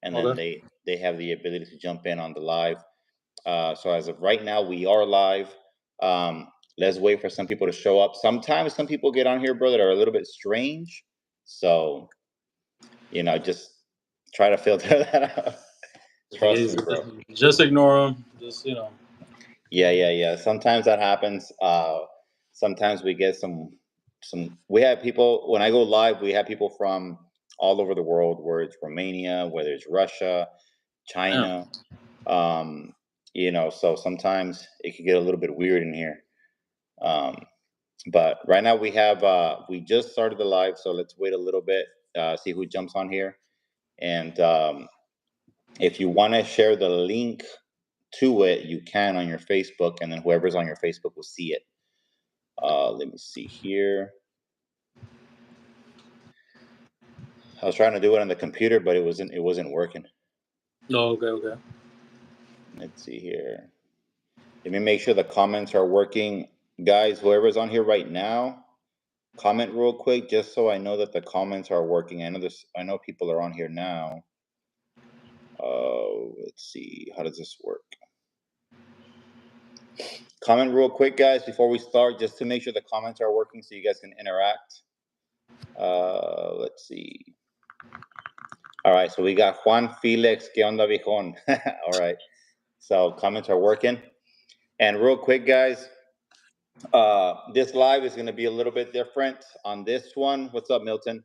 and then Okay. they have the ability to jump in on the live. So as of right now, we are live. Let's wait for some people to show up. Sometimes some people get on here, bro, that are a little bit strange. So, just try to filter that out. Trust me, bro. Just ignore them. Just Yeah. Sometimes that happens. Sometimes we get we have people, when I go live, we have people from all over the world, whether it's Romania, whether it's Russia, damn. China. Um, so sometimes it can get a little bit weird in here. Um, but right now we just started the live, so let's wait a little bit, see who jumps on here. And if you want to share the link to it, you can on your Facebook, and then whoever's on your Facebook will see it. Let me see here. I was trying to do it on the computer, but it wasn't working. Oh, okay. Let's see here. Let me make sure the comments are working. Guys, whoever's on here right now, comment real quick just so I know that the comments are working. I know people are on here now. Let's see. How does this work? Comment real quick, guys, before we start, just to make sure the comments are working so you guys can interact. Let's see. All right, so we got Juan Felix. ¿Qué onda, viejón? All right. So comments are working. And real quick, guys, this live is going to be a little bit different on this one. What's up, Milton?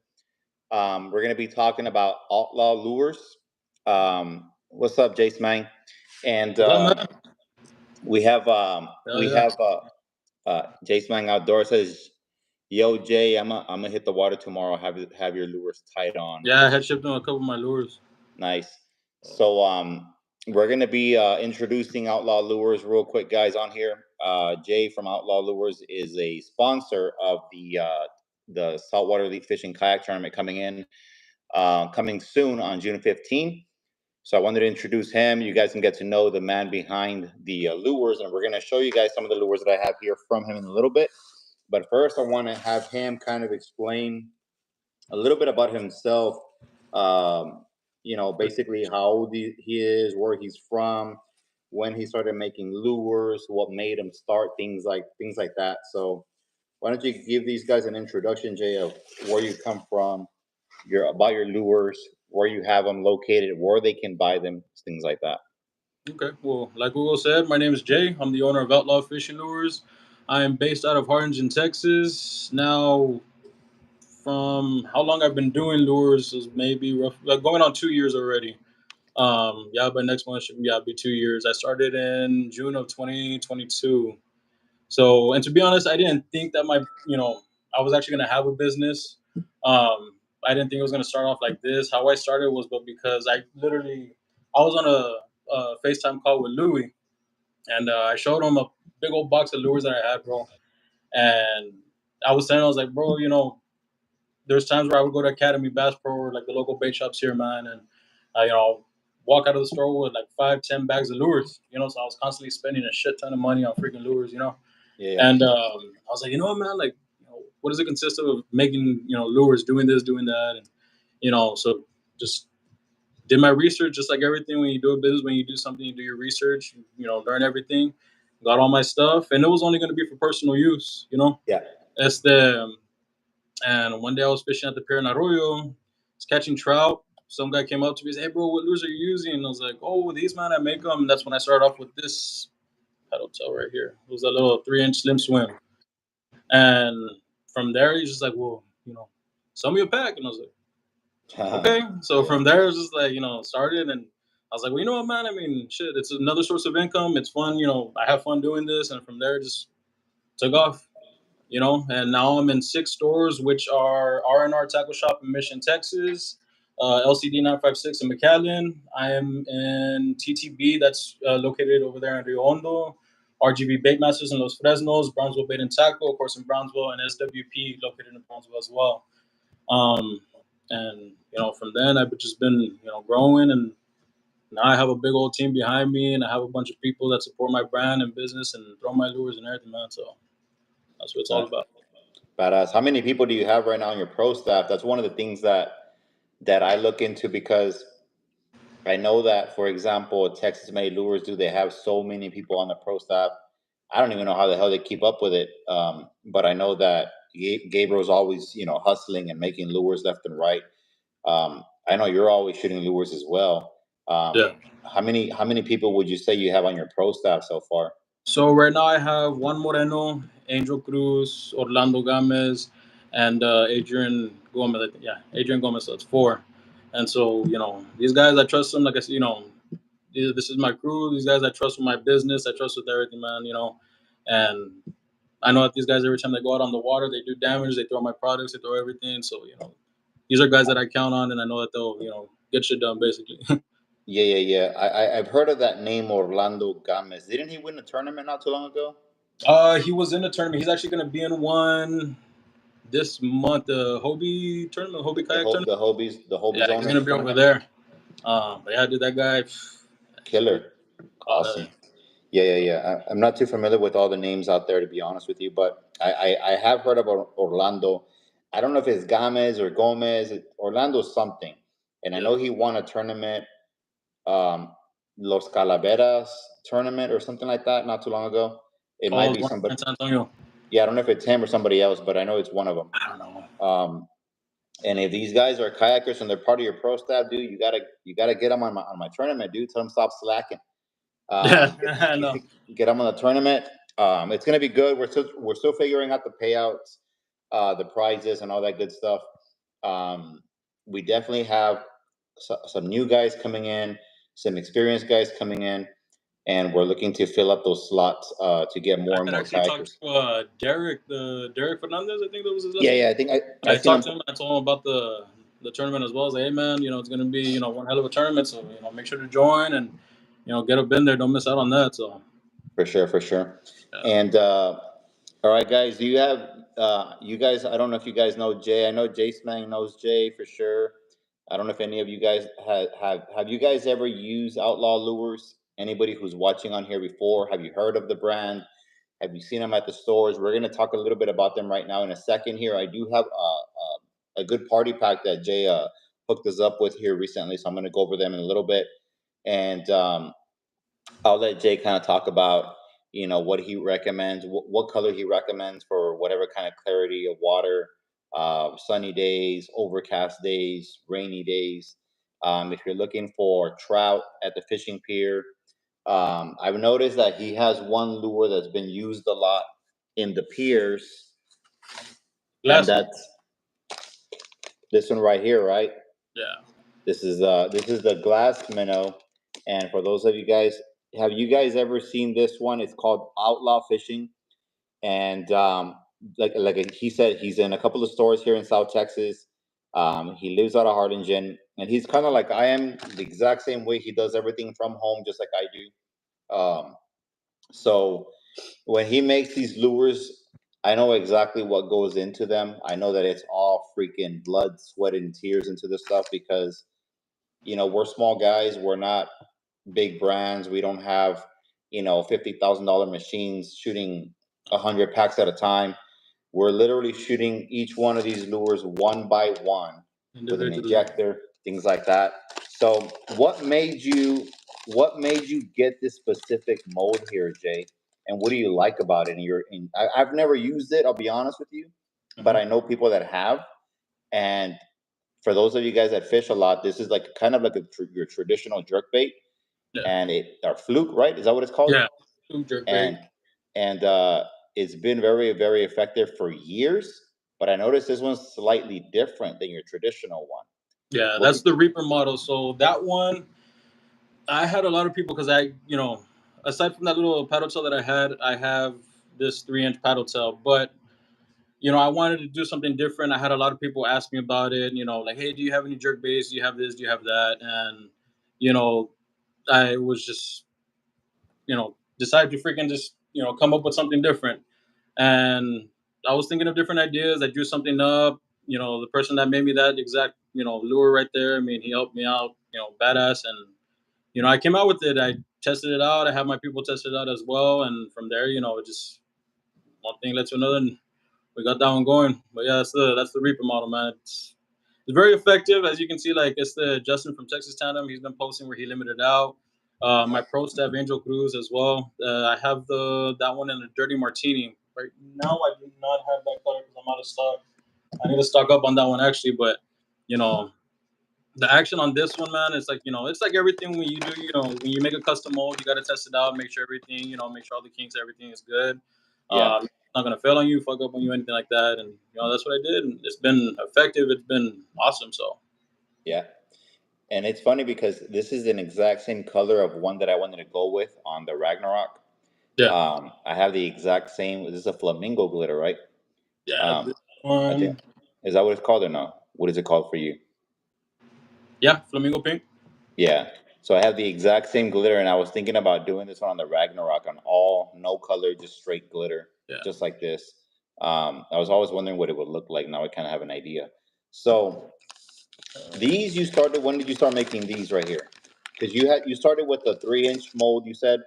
We're going to be talking about outlaw lures. What's up, Jace Mang? And What's up, man? we have Hell yeah. Jace Mang Outdoor says, "Yo, Jay, I'm gonna hit the water tomorrow. Have your lures tied on." Yeah, I had shipped on a couple of my lures. Nice. So we're gonna be introducing Outlaw Lures real quick, guys, on here. Jay from Outlaw Lures is a sponsor of the saltwater elite fishing kayak tournament coming soon on June 15th. So I wanted to introduce him. You guys can get to know the man behind the lures, and we're gonna show you guys some of the lures that I have here from him in a little bit. But first, I want to have him kind of explain a little bit about himself. Basically how old he is, where he's from, when he started making lures, what made him start, things like that. So why don't you give these guys an introduction, Jay, of where you come from, about your lures, where you have them located, where they can buy them, things like that. Okay. Well, like Google said, my name is Jay. I'm the owner of Outlaw Fishing Lures. I am based out of Harlingen, Texas. Now, from how long I've been doing lures is maybe like going on 2 years already. Yeah, but next month should be 2 years. I started in June of 2022. So, and to be honest, I didn't think that I was actually gonna have a business. I didn't think it was gonna start off like this. How I started was, but because I was on a FaceTime call with Louis, and I showed him a big old box of lures that I had, bro. And I was like, bro, there's times where I would go to Academy Bass Pro or like the local bait shops here, man, and walk out of the store with like 5-10 bags of lures. So I was constantly spending a shit ton of money on freaking lures. Yeah. And I was like, man, like, what does it consist of making, lures, doing this, doing that, and so just did my research, just like everything when you do a business, when you do something, you do your research, learn everything, got all my stuff, and it was only going to be for personal use. Yeah. And one day I was fishing at the pier in Arroyo, was catching trout. Some guy came up to me and said, "Hey, bro, what lures are you using?" And I was like, "Oh, these, man, I make them." And that's when I started off with this pedal tail right here. It was a little 3-inch slim swim. And from there, he's just like, "Well, sell me a pack." And I was like, "Okay." So Yeah. from there, it was just like, started. And I was like, "Well, you know what, man? I mean, shit, it's another source of income. It's fun. I have fun doing this." And from there, just took off. And now I'm in 6 stores, which are R&R Tackle Shop in Mission, Texas, LCD 956 in McAllen. I am in TTB, that's located over there in Rio Hondo, RGB Bait Masters in Los Fresnos, Brownsville Bait and Tackle, of course, in Brownsville, and SWP located in Brownsville as well. Um, and, from then I've just been, growing, and now I have a big old team behind me, and I have a bunch of people that support my brand and business and throw my lures and everything, man. So that's what it's all about. Badass. How many people do you have right now on your pro staff? That's one of the things that I look into, because I know that, for example, Texas Made Lures, do they have so many people on the pro staff? I don't even know how the hell they keep up with it. But I know that Gabriel's always, hustling and making lures left and right. I know you're always shooting lures as well. Um, Yeah. how many people would you say you have on your pro staff so far? So right now I have Juan Moreno, Angel Cruz, Orlando Gomez, and Adrian Gomez. Yeah, Adrian Gomez. So it's four. And so these guys, I trust them. Like I said, this is my crew. These guys I trust with my business. I trust with everything, man. And I know that these guys every time they go out on the water, they do damage. They throw my products. They throw everything. So these are guys that I count on, and I know that they'll get shit done basically. Yeah, yeah, yeah. I've heard of that name, Orlando Gomez. Didn't he win a tournament not too long ago? He was in a tournament. He's actually going to be in one this month, the Hobie tournament, Hobie The kayak tournament. the Hobies Yeah, he's owners gonna be over tournament. there. But yeah, dude, that guy, he's crazy. Killer. Awesome. Yeah, yeah, yeah. I'm not too familiar with all the names out there, to be honest with you, but I have heard about Orlando. I don't know if it's Gomez or Gomez. Orlando something, and I Yeah. know he won a tournament, um, Los Calaveras tournament or something like that, not too long ago. It Oh, might it was be one somebody. in San Antonio. Yeah, I don't know if it's him or somebody else, but I know it's one of them. I don't know. And if these guys are kayakers and they're part of your pro staff, dude, you gotta get them on my tournament, dude. Tell them stop slacking. Yeah, I know. Get them on the tournament. It's gonna be good. We're still figuring out the payouts, the prizes, and all that good stuff. We definitely have some new guys coming in, some experienced guys coming in, and we're looking to fill up those slots to get I more and had more actually talked kayakers. to Derek Fernandez. I think that was his last Yeah, name. yeah. I think I I seen talked them to him. I told him about the tournament as well. I was like, hey man, it's gonna be one hell of a tournament. So make sure to join and get up in there. Don't miss out on that. So for sure, for sure. yeah, And all right, guys, do you have you guys? I don't know if you guys know Jay. I know Jay Smang knows Jay for sure. I don't know if any of you guys have you guys ever used Outlaw Lures? Anybody who's watching on here before, have you heard of the brand? Have you seen them at the stores? We're going to talk a little bit about them right now in a second here. I do have a good party pack that Jay hooked us up with here recently, so I'm going to go over them in a little bit. And I'll let Jay kind of talk about, what he recommends, what color he recommends for whatever kind of clarity of water, sunny days, overcast days, rainy days. If you're looking for trout at the fishing pier, I've noticed that he has one lure that's been used a lot in the piers, and glass. that's this one right here, right? Yeah, This is the glass minnow, and for those of you guys, have you guys ever seen this one? It's called Outlaw Fishing, and like he said, he's in a couple of stores here in South Texas. He lives out of Harlingen, and he's kind of like I am, the exact same way. He does everything from home, just like I do. So when he makes these lures, I know exactly what goes into them. I know that it's all freaking blood, sweat, and tears into this stuff because we're small guys. We're not big brands. We don't have, $50,000 machines shooting 100 packs at a time. We're literally shooting each one of these lures one by one with an individually. injector, things like that. So, what made you get this specific mold here, Jay? And what do you like about it? I've never used it. I'll be honest with you, but I Hmm. know people that have, and for those of you guys that fish a lot, this is like kind of like your traditional jerk bait, Yeah, and it or fluke, right? Is that what it's called? yeah. Two jerk bait. And it's been very, very effective for years. But I noticed this one's slightly different than your traditional one. Yeah, What? that's the Reaper model. So that one, I had a lot of people because aside from that little paddle tail that I have this 3-inch paddle tail. But I wanted to do something different. I had a lot of people ask me about it. Like, hey, do you have any jerk baits? Do you have this? Do you have that? And you know, I was just decided to freaking just come up with something different. And I was thinking of different ideas. I drew something up. The person that made me that exact lure right there. I mean, he helped me out. Badass. And I came out with it. I tested it out. I had my people test it out as well. And from there, it just one thing led to another, and we got that one going. But yeah, that's the Reaper model, man. It's very effective, as you can see. Like it's the Justin from Texas Tandem. He's been posting where he limited out. My pro staff Angel Cruz as well. I have that one in a dirty martini. Right now, I do not have that color because I'm out of stock. I need to stock up on that one actually, but you know, the action on this one, man, it's like it's like everything when you do, when you make a custom mold, you got to test it out, make sure everything, make sure all the kinks, everything is good. Yeah, It's not gonna fail on you, fuck up on you, anything like that. And that's what I did, and it's been effective. It's been awesome. So yeah. And it's funny because this is an exact same color of one that I wanted to go with on the Ragnarok. yeah, I have the exact same. This is a flamingo glitter, right? yeah, Um, this I think, one, is that what it's called or no? What is it called for you? yeah, flamingo pink, Yeah. So I have the exact same glitter, and I was thinking about doing this one on the Ragnarok on all no color, just straight glitter, yeah. just like this. I was always wondering what it would look like. Now I kind of have an idea. So these you started. When did you start making these right here? Because you started with the 3-inch mold, you said,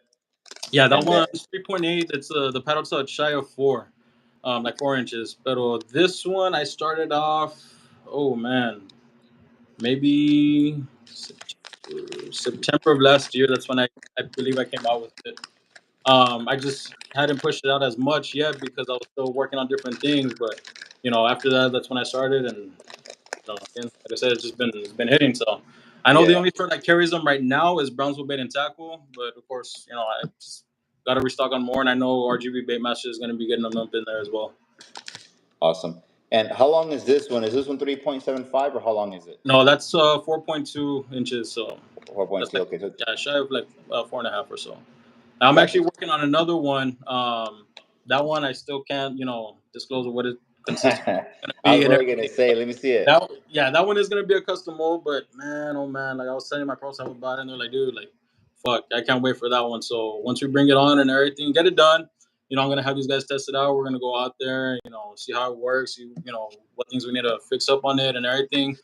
Yeah, that and then one's 3.8. It's the paddle touch shy of 4, like 4 inches. But this one I started off. Oh man, maybe September of last year. That's when I believe I came out with it. I just hadn't pushed it out as much yet because I was still working on different things. But after that, that's when I started, and again, like I said, it's been hitting. So I know the yeah, only store that carries them right now is Brownsville Bait and Tackle, but of course, I just got to restock on more, and I know RGB Bait Master is going to be getting them up in there as well. awesome. And how long is this one? Is this one 3.75 or how long is it? No, that's 4.2 inches, so that's 4.2. like, Okay, so yeah, shy of like 4.5 or so. I'm gotcha. actually working on another one. That one I still can't, disclose what it consists of, going to I be was and really gonna everything. say, But let me see it. that one is gonna be a custom mold. But man, oh man, like I was telling my pro staff about it, and they're like, dude, like, fuck, I can't wait for that one. So once we bring it on and everything, get it done. I'm gonna have these guys test it out. We're gonna go out there, see how it works, see, what things we need to fix up on it and everything.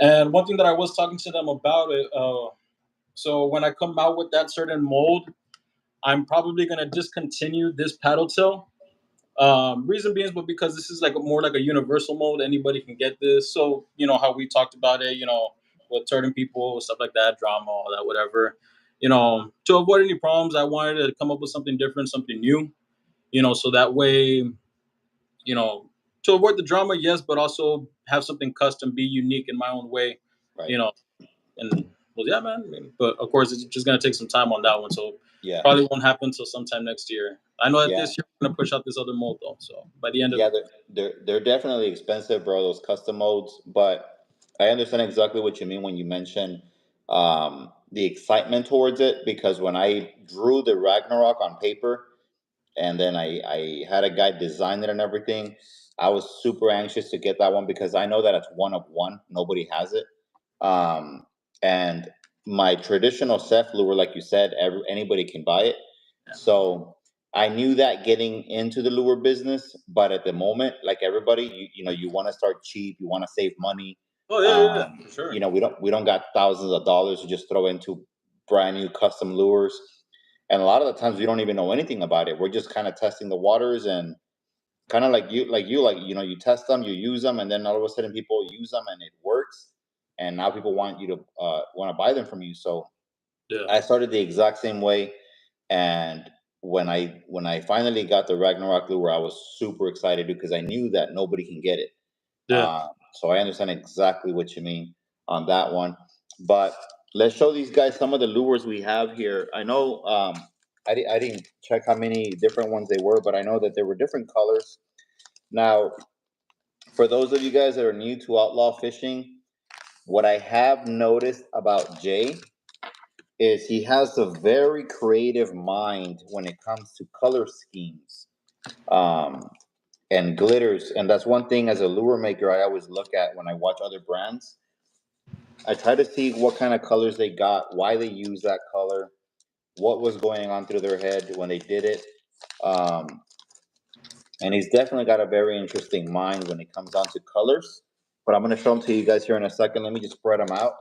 And one thing that I was talking to them about it, so when I come out with that certain mold, I'm probably gonna discontinue this paddle tail. Reason being is, but because this is like more like a universal mold, anybody can get this. So how we talked about it, with certain people, stuff like that, drama, all that, whatever. To avoid any problems, I wanted to come up with something different, something new. So that way, to avoid the drama, yes, but also have something custom, be unique in my own way. Right. You know, and well, yeah, man. But of course, it's just gonna take some time on that one. So Yeah. probably won't happen until sometime next year. I know that Yeah. this year we're gonna push out this other mold though. So by the end of Yeah, they're definitely expensive, bro. Those custom modes, but I understand exactly what you mean when you mention the excitement towards it. Because when I drew the Ragnarok on paper, and then I had a guy design it and everything, I was super anxious to get that one because I know that it's one of one. Nobody has it. Um, and my traditional Ceph lure, like you said, anybody can buy it. yeah. So I knew that getting into the lure business, but at the moment, like everybody, you want to start cheap, you want to save money. Oh yeah, for sure. We don't got thousands of dollars to just throw into brand new custom lures, and a lot of the times we don't even know anything about it. We're just kind of testing the waters, and kind of like you test them, you use them, and then all of a sudden people use them and it works, and now people want you to want to buy them from you. So Yeah, I started the exact same way, and when I finally got the Ragnarok lure, I was super excited because I knew that nobody can get it. yeah, So I understand exactly what you mean on that one. But let's show these guys some of the lures we have here. I know I didn't check how many different ones they were, but I know that there were different colors. Now, for those of you guys that are new to outlaw fishing, what I have noticed about Jay is he has a very creative mind when it comes to color schemes um, and glitters. And that's one thing as a lure maker I always look at when I watch other brands. I try to see what kind of colors they got, why they use that color, what was going on through their head when they did it. Um, and he's definitely got a very interesting mind when it comes down to colors. But I'm going to show them to you guys here in a second. Let me just spread them out.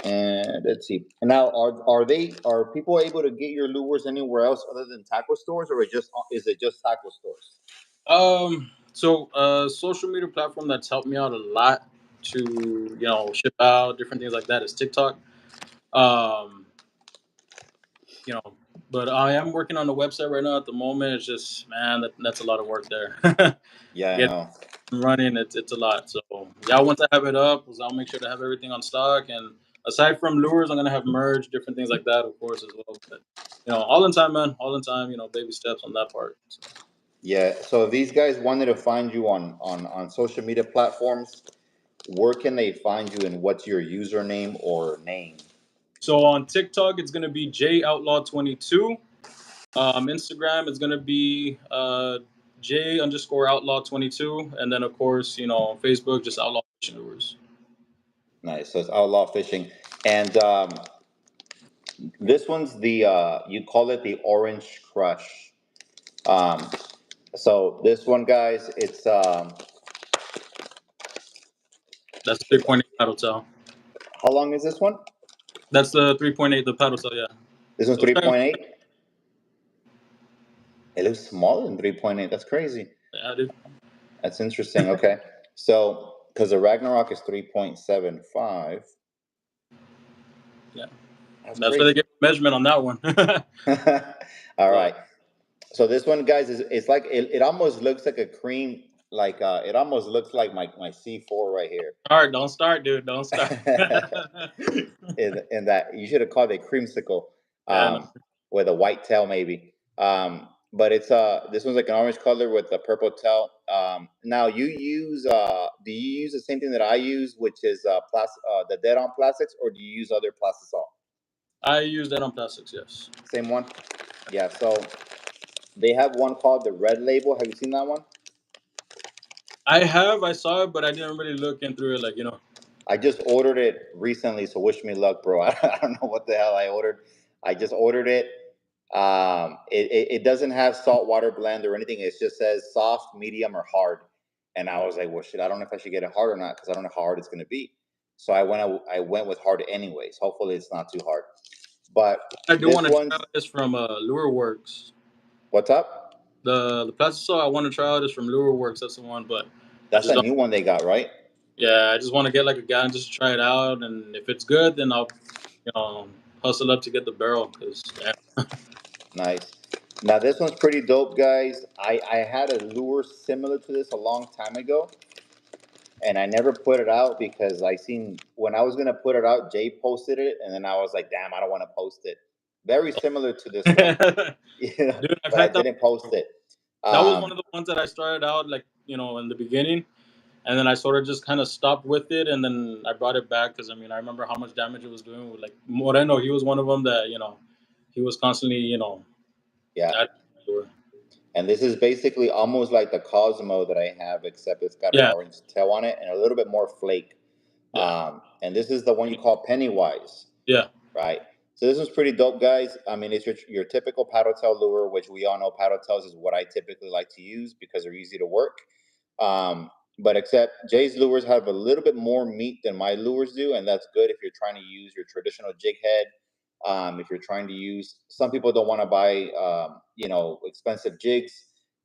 And let's see. And now, are people able to get your lures anywhere else other than tackle stores, or is it just tackle stores? So social media platform that's helped me out a lot. to ship out, different things like that is TikTok. Um, you know, but I am working on the website right now at the moment. It's just, man, that's a lot of work there. Yeah, I Get know. running, it's a lot. So yeah, once I have it up, I'll make sure to have everything on stock. And aside from lures, I'm gonna have merge, different things like that, of course, as well. But all in time, man, all in time. Baby steps on that part. So. Yeah. So if these guys wanted to find you on social media platforms, where can they find you, and what's your username or name? So on TikTok, it's gonna be J Outlaw 22. Instagram is gonna be J underscore Outlaw 22, and then of course Facebook just Outlaw Fishing Lures. Nice. So it's outlaw fishing, and this one's the you call it the Orange Crush. Um, so this one, guys, it's That's 3.8 paddle tail. how long is this one? That's the 3.8 the paddle tail. Yeah. This one's So it's kind 3.8. It looks smaller than 3.8. That's crazy. yeah, dude. That's interesting. Okay. So, because the Ragnarok is 3.75. Yeah. That's That's where they crazy. get measurement on that one. All So, right. So this one, guys, is it's like it almost looks like a cream, like it almost looks like my C4 right here. don't start, dude. Don't start. In that you should have called it creamsicle, Yeah, no. with a white tail maybe. But it's this one's like an orange color with a purple tail. Now you use do you use the same thing that I use, which is the dead on plastics, or do you use other plastisol? I use that on plastics. Yes, Same one. Yeah. So they have one called the Red Label. Have you seen that one? I have. I saw it, but I didn't really look in through it. I just ordered it recently, so wish me luck, bro. I don't know what the hell I ordered. I just ordered it. It doesn't have saltwater blend or anything. It just says soft, medium, or hard. And I was like, well, shit, I don't know if I should get it hard or not because I don't know how hard it's going to be. So I went with hard anyways. Hopefully, it's not too hard. But I do this want to try one's this from Lure Works. what's up? The plastic I want to try out is from Lure Works. That's the one, but I That's just a don't. new one they got, right? Yeah, I just want to get like a guy and just try it out, and if it's good, then I'll hustle up to get the barrel because Nice. Now this one's pretty dope, guys. I had a lure similar to this a long time ago, and I never put it out because I seen when I was gonna put it out, Jay posted it, and then I was like, damn, I don't want to post it. Very similar to this one, you know, dude, I've but I had that. didn't post it. That was one Um, of the ones that I started out in the beginning, and then I sort of just kind of stopped with it, and then I brought it back because I remember how much damage it was doing. With like Moreno, he was one of them that he was constantly yeah, at door. and this is basically almost like the Cosmo that I have, except it's got an Yeah, orange tail on it and a little bit more flake. yeah, And this is the one you call Pennywise. yeah. Right? So this is pretty dope, guys. I mean, it's your typical paddle tail lure, which we all know paddle tails is what I typically like to use because they're easy to work. But except Jay's lures have a little bit more meat than my lures do, and that's good if you're trying to use your traditional jig head. If you're trying to use, some people don't want to buy, expensive jigs,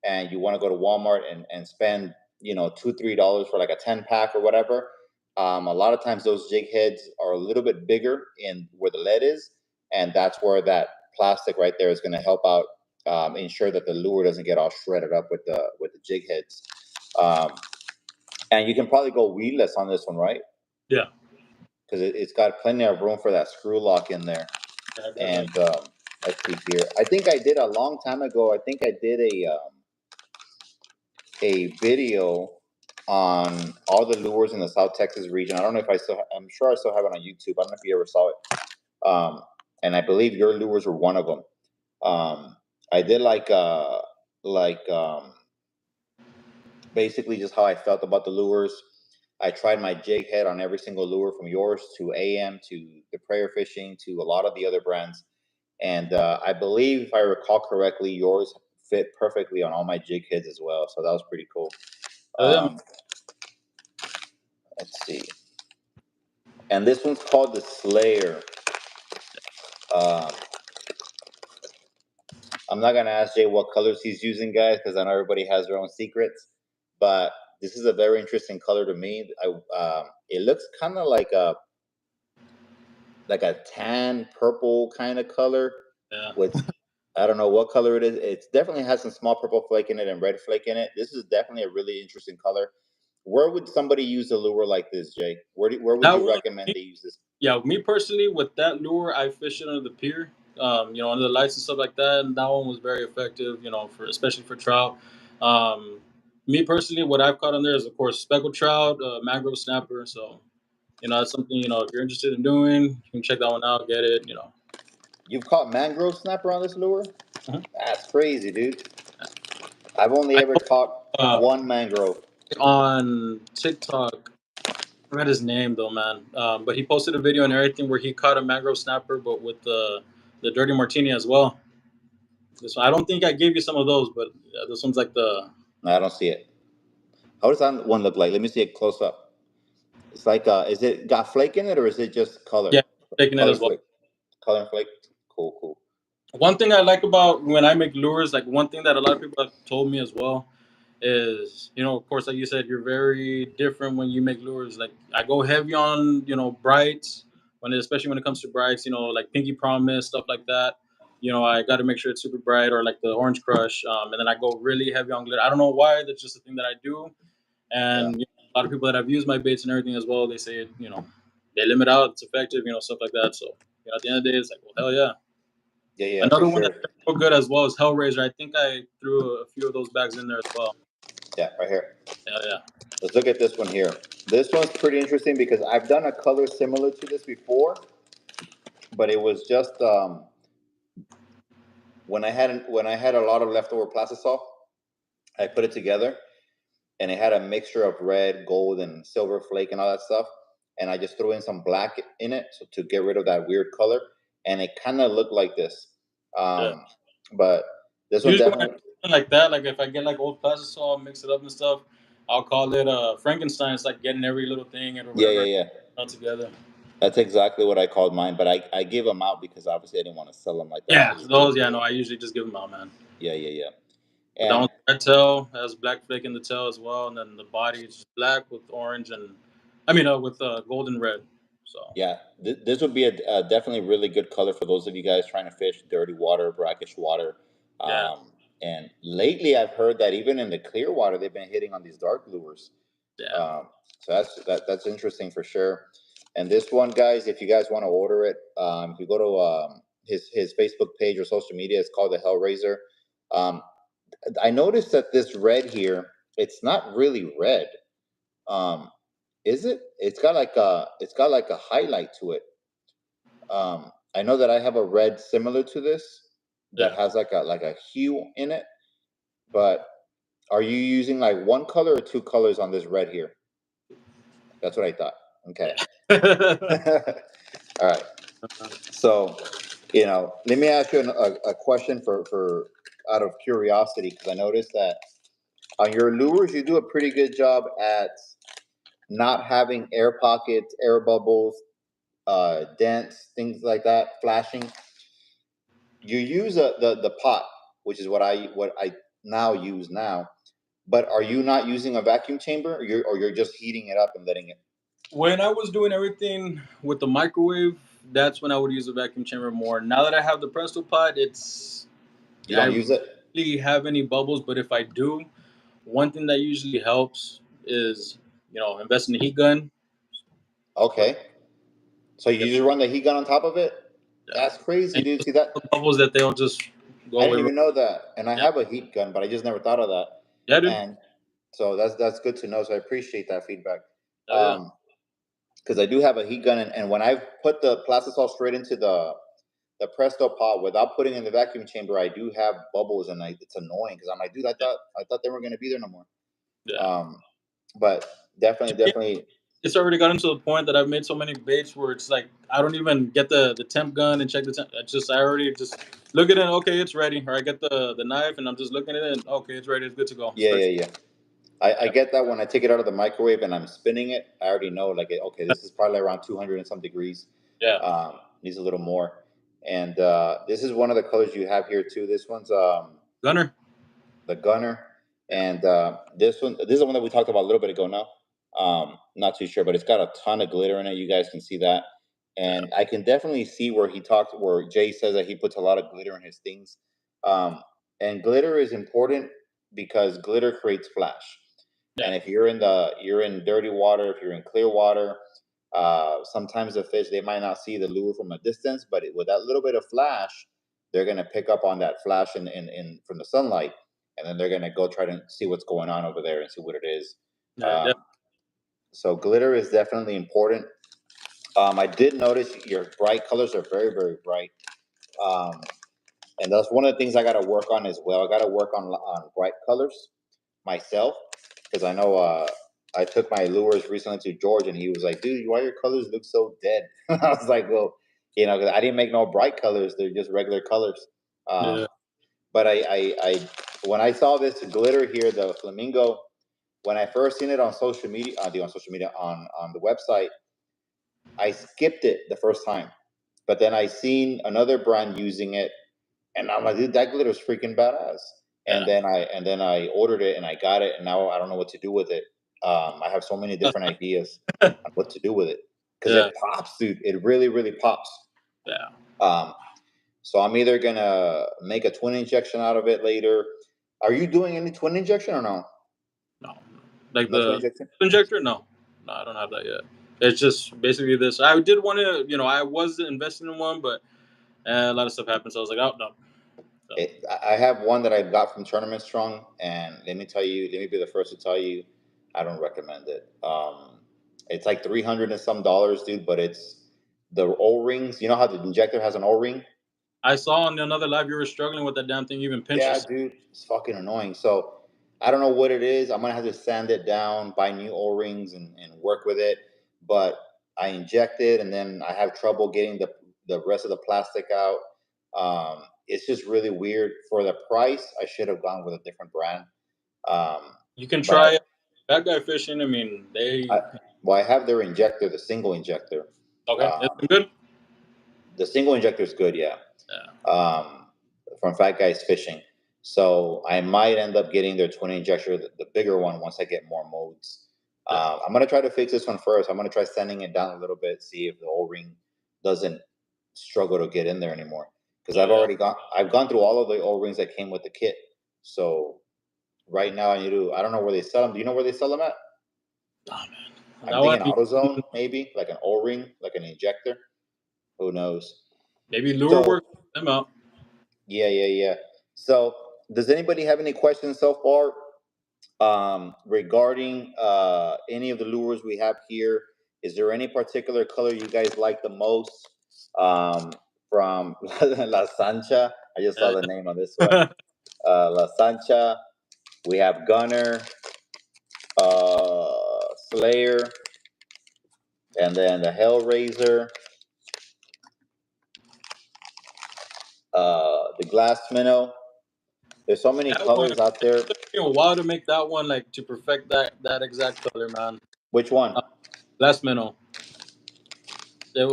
and you want to go to Walmart and spend, $2-3 for like a 10 pack or whatever. A lot of times those jig heads are a little bit bigger in where the lead is, and that's where that plastic right there is going to help out, ensure that the lure doesn't get all shredded up with the jig heads. Um, and you can probably go weedless on this one, right? Yeah, Because it's got plenty of room for that screw lock in there. yeah, it does have. And let's see here. I think I did a long time ago. I think I did a video on all the lures in the South Texas region. I don't know if I still. I'm sure I still have it on YouTube. I don't know if you ever saw it. And I believe your lures were one of them. I did like basically just how I felt about the lures. I tried my jig head on every single lure from yours to AM to the prayer fishing to a lot of the other brands. And I believe, if I recall correctly, yours fit perfectly on all my jig heads as well. So that was pretty cool. Yeah, Um, let's see. And this one's called the Slayer. Um, I'm not gonna ask Jay what colors he's using, guys, because I know everybody has their own secrets. But this is a very interesting color to me. it looks kind of like a tan purple kind of color. Yeah. With I don't know what color it is. It definitely has some small purple flake in it and red flake in it. This is definitely a really interesting color. Where would somebody use a lure like this, Jay? Where would That you one, recommend they use this? yeah, me personally, with that lure, I fished it under the pier, under the lights and stuff like that. And that one was very effective, for especially for trout. Um, Me personally, what I've caught on there is, of course, speckled trout, mangrove snapper. So, that's something, if you're interested in doing, you can check that one out, get it. You've caught mangrove snapper on this lure? Mhm. That's crazy, dude. I've only I ever caught uh, one mangrove. on TikTok. I forgot his name though, man. But he posted a video and everything where he caught a mangrove snapper, but with the dirty martini as well. This one, I don't think I gave you some of those, but this one's like the No, I don't see it. How does that one look like? Let me see it close up. It's like is it got flake in it or is it just color? yeah, taking it Color as well. flake. Color and flake. Cool, cool. One thing I like about when I make lures, like one thing that a lot of people have told me as well, is of course, like you said, you're very different when you make lures. Like I go heavy on brights especially when it comes to brights, like pinky promise, stuff like that. I got to make sure it's super bright, or like the orange crush, and then I go really heavy on glitter. I don't know why, that's just a thing that I do. Yeah. And a lot of people that have used my baits and everything as well, they say they limit out, it's effective, stuff like that. So at the end of the day, it's like, well, hell yeah. Yeah, yeah, for Another one sure. that's real good as well is Hellraiser. I think I threw a few of those bags in there as well. Yeah, right here. Yeah, yeah, Let's look at this one here. This one's pretty interesting because I've done a color similar to this before, but it was just when I had a lot of leftover plastisol, I put it together, and it had a mixture of red, gold, and silver flake and all that stuff. And I just threw in some black in it to get rid of that weird color, and it kind of looked like this. yeah. Um, but this one Usually when I do definitely, something like that, like if I get like old plastisol, mix it up and stuff, I'll call it Frankenstein. It's like getting every little thing and or yeah, yeah, whatever yeah. all together. That's exactly what I called mine. But I gave them out because obviously I didn't want to sell them like that. I Yeah, just gave those. them Yeah, away. no, I usually just give them out, man. Yeah, yeah, yeah. But that And one's red tail, has black flake in the tail as well, and then the body is just black with orange and, I mean, with gold and red. So yeah, this would be a definitely really good color for those of you guys trying to fish dirty water, brackish water. yeah, And lately, I've heard that even in the clear water, they've been hitting on these dark lures. yeah, So that's interesting for sure. And this one, guys, if you guys want to order it, if you go to his Facebook page or social media, it's called the Hellraiser. Um, I noticed that this red here, it's not really red. Um, is it? It's got like a highlight to it. I know that I have a red similar to this that yeah. has like a hue in it. But are you using like one color or two colors on this red here? That's what I thought. Okay. Yeah. All right. So, let me ask you a question for out of curiosity, because I noticed that on your lures you do a pretty good job at not having air pockets, air bubbles, dents, things like that flashing. You use the pot, which is what I now use now. But are you not using a vacuum chamber, or you're just heating it up and letting it? When I was doing everything with the microwave, that's when I would use the vacuum chamber more. Now that I have the Presto Pot, You I don't use it? really have any bubbles, but if I do, one thing that usually helps is invest in a heat gun. Put Okay. So get you just run the heat gun on top of it? yeah, That's crazy, and dude. use See that? the bubbles that they'll just go I away. didn't even know that. And I Yeah, have a heat gun, but I just never thought of that. yeah, dude. And so that's good to know. So I appreciate that feedback. Oh yeah, Because I do have a heat gun, and when I put the plastisol straight into the Presto pot without putting it in the vacuum chamber, I do have bubbles, and it's annoying because I'm like, dude, yeah, I thought they were gonna be there no more. yeah. But definitely, It's already gotten to the point that I've made so many baits where it's like I don't even get the temp gun and check the temp. I already just look at it. Okay, it's ready. Or I get the knife and I'm just looking at it. And, okay, it's ready. It's good to go. yeah, Start. yeah, yeah. I Yeah, get that when I take it out of the microwave and I'm spinning it. I already know, like, okay, this is probably around 200 and some degrees. yeah. Needs a little more. And this is one of the colors you have here too. This one's Gunner. the Gunner, Yeah, and this is the one that we talked about a little bit ago. Now, Not too sure, but it's got a ton of glitter in it. You guys can see that. Yeah. And I can definitely see where where Jay says that he puts a lot of glitter in his things. Um, and glitter is important because glitter creates flash. Yeah. And if you're in dirty water, if you're in clear water, sometimes the fish, they might not see the lure from a distance, but with that little bit of flash, they're gonna pick up on that flash in from the sunlight, and then they're gonna go try to see what's going on over there and see what it is. Yeah. So glitter is definitely important. I did notice your bright colors are very, very bright. Um, and that's one of the things I got to work on as well. I got to work on bright colors myself because I know I took my lures recently to George and he was like, dude, why your colors look so dead? I was like, well, cause I didn't make no bright colors. They're just regular colors. Yeah. But when I saw this glitter here, the flamingo, when I first seen it on social media, on the website, I skipped it the first time, but then I seen another brand using it, and I'm like, dude, that glitter is freaking badass. Yeah. And then I ordered it and I got it, and now I don't know what to do with it. I have so many different ideas on what to do with it because Yeah. it pops, dude. It really, really pops. Yeah. Um, so I'm either gonna make a twin injection out of it later. Are you doing any twin injection or no? No. Like No twin the injection. injector? No. No, I don't have that yet. It's just basically this. I did want to, I was investing in one, but a lot of stuff happened, so I was like, oh no. So I have one that I got from Tournament Strong, and let me tell you, let me be the first to tell you, I don't recommend it. It's like 300 and some dollars, dude, but it's the O rings. You know how the injector has an O ring? I saw on another live you were struggling with that damn thing, even Yeah, pinches. dude, it's fucking annoying. So I don't know what it is. I'm gonna have to sand it down, buy new O rings, and work with it. But I inject it, and then I have trouble getting the rest of the plastic out. It's just really weird. For the price, I should have gone with a different brand. Um, You can but try it. That guy fishing. I mean, I, well, I have their injector, the single injector. okay. It's Um, been good. the single injector is good, yeah. Yeah. From Fat Guys Fishing. So I might end up getting their twin injector, the bigger one, once I get more modes. Yeah. I'm gonna try to fix this one first. I'm gonna try sanding it down a little bit, see if the O-ring doesn't struggle to get in there anymore. Because Yeah. I've gone through all of the O-rings that came with the kit. So right now I don't know where they sell them. Do you know where they sell them at? Oh man, I'm that one. thinking AutoZone, maybe like an O-ring, like an injector. Who knows? Maybe lure So work them out. yeah. So does anybody have any questions so far regarding any of the lures we have here? Is there any particular color you guys like the most from La Sancha? I just saw the name on this one. La Sancha. We have Gunner, Slayer, and then the Hellraiser, the Glass Minnow. There's so many That one. colors out there. It took me a while to make that one, like to perfect that exact color, man. Which one? Uh, Last minnow. I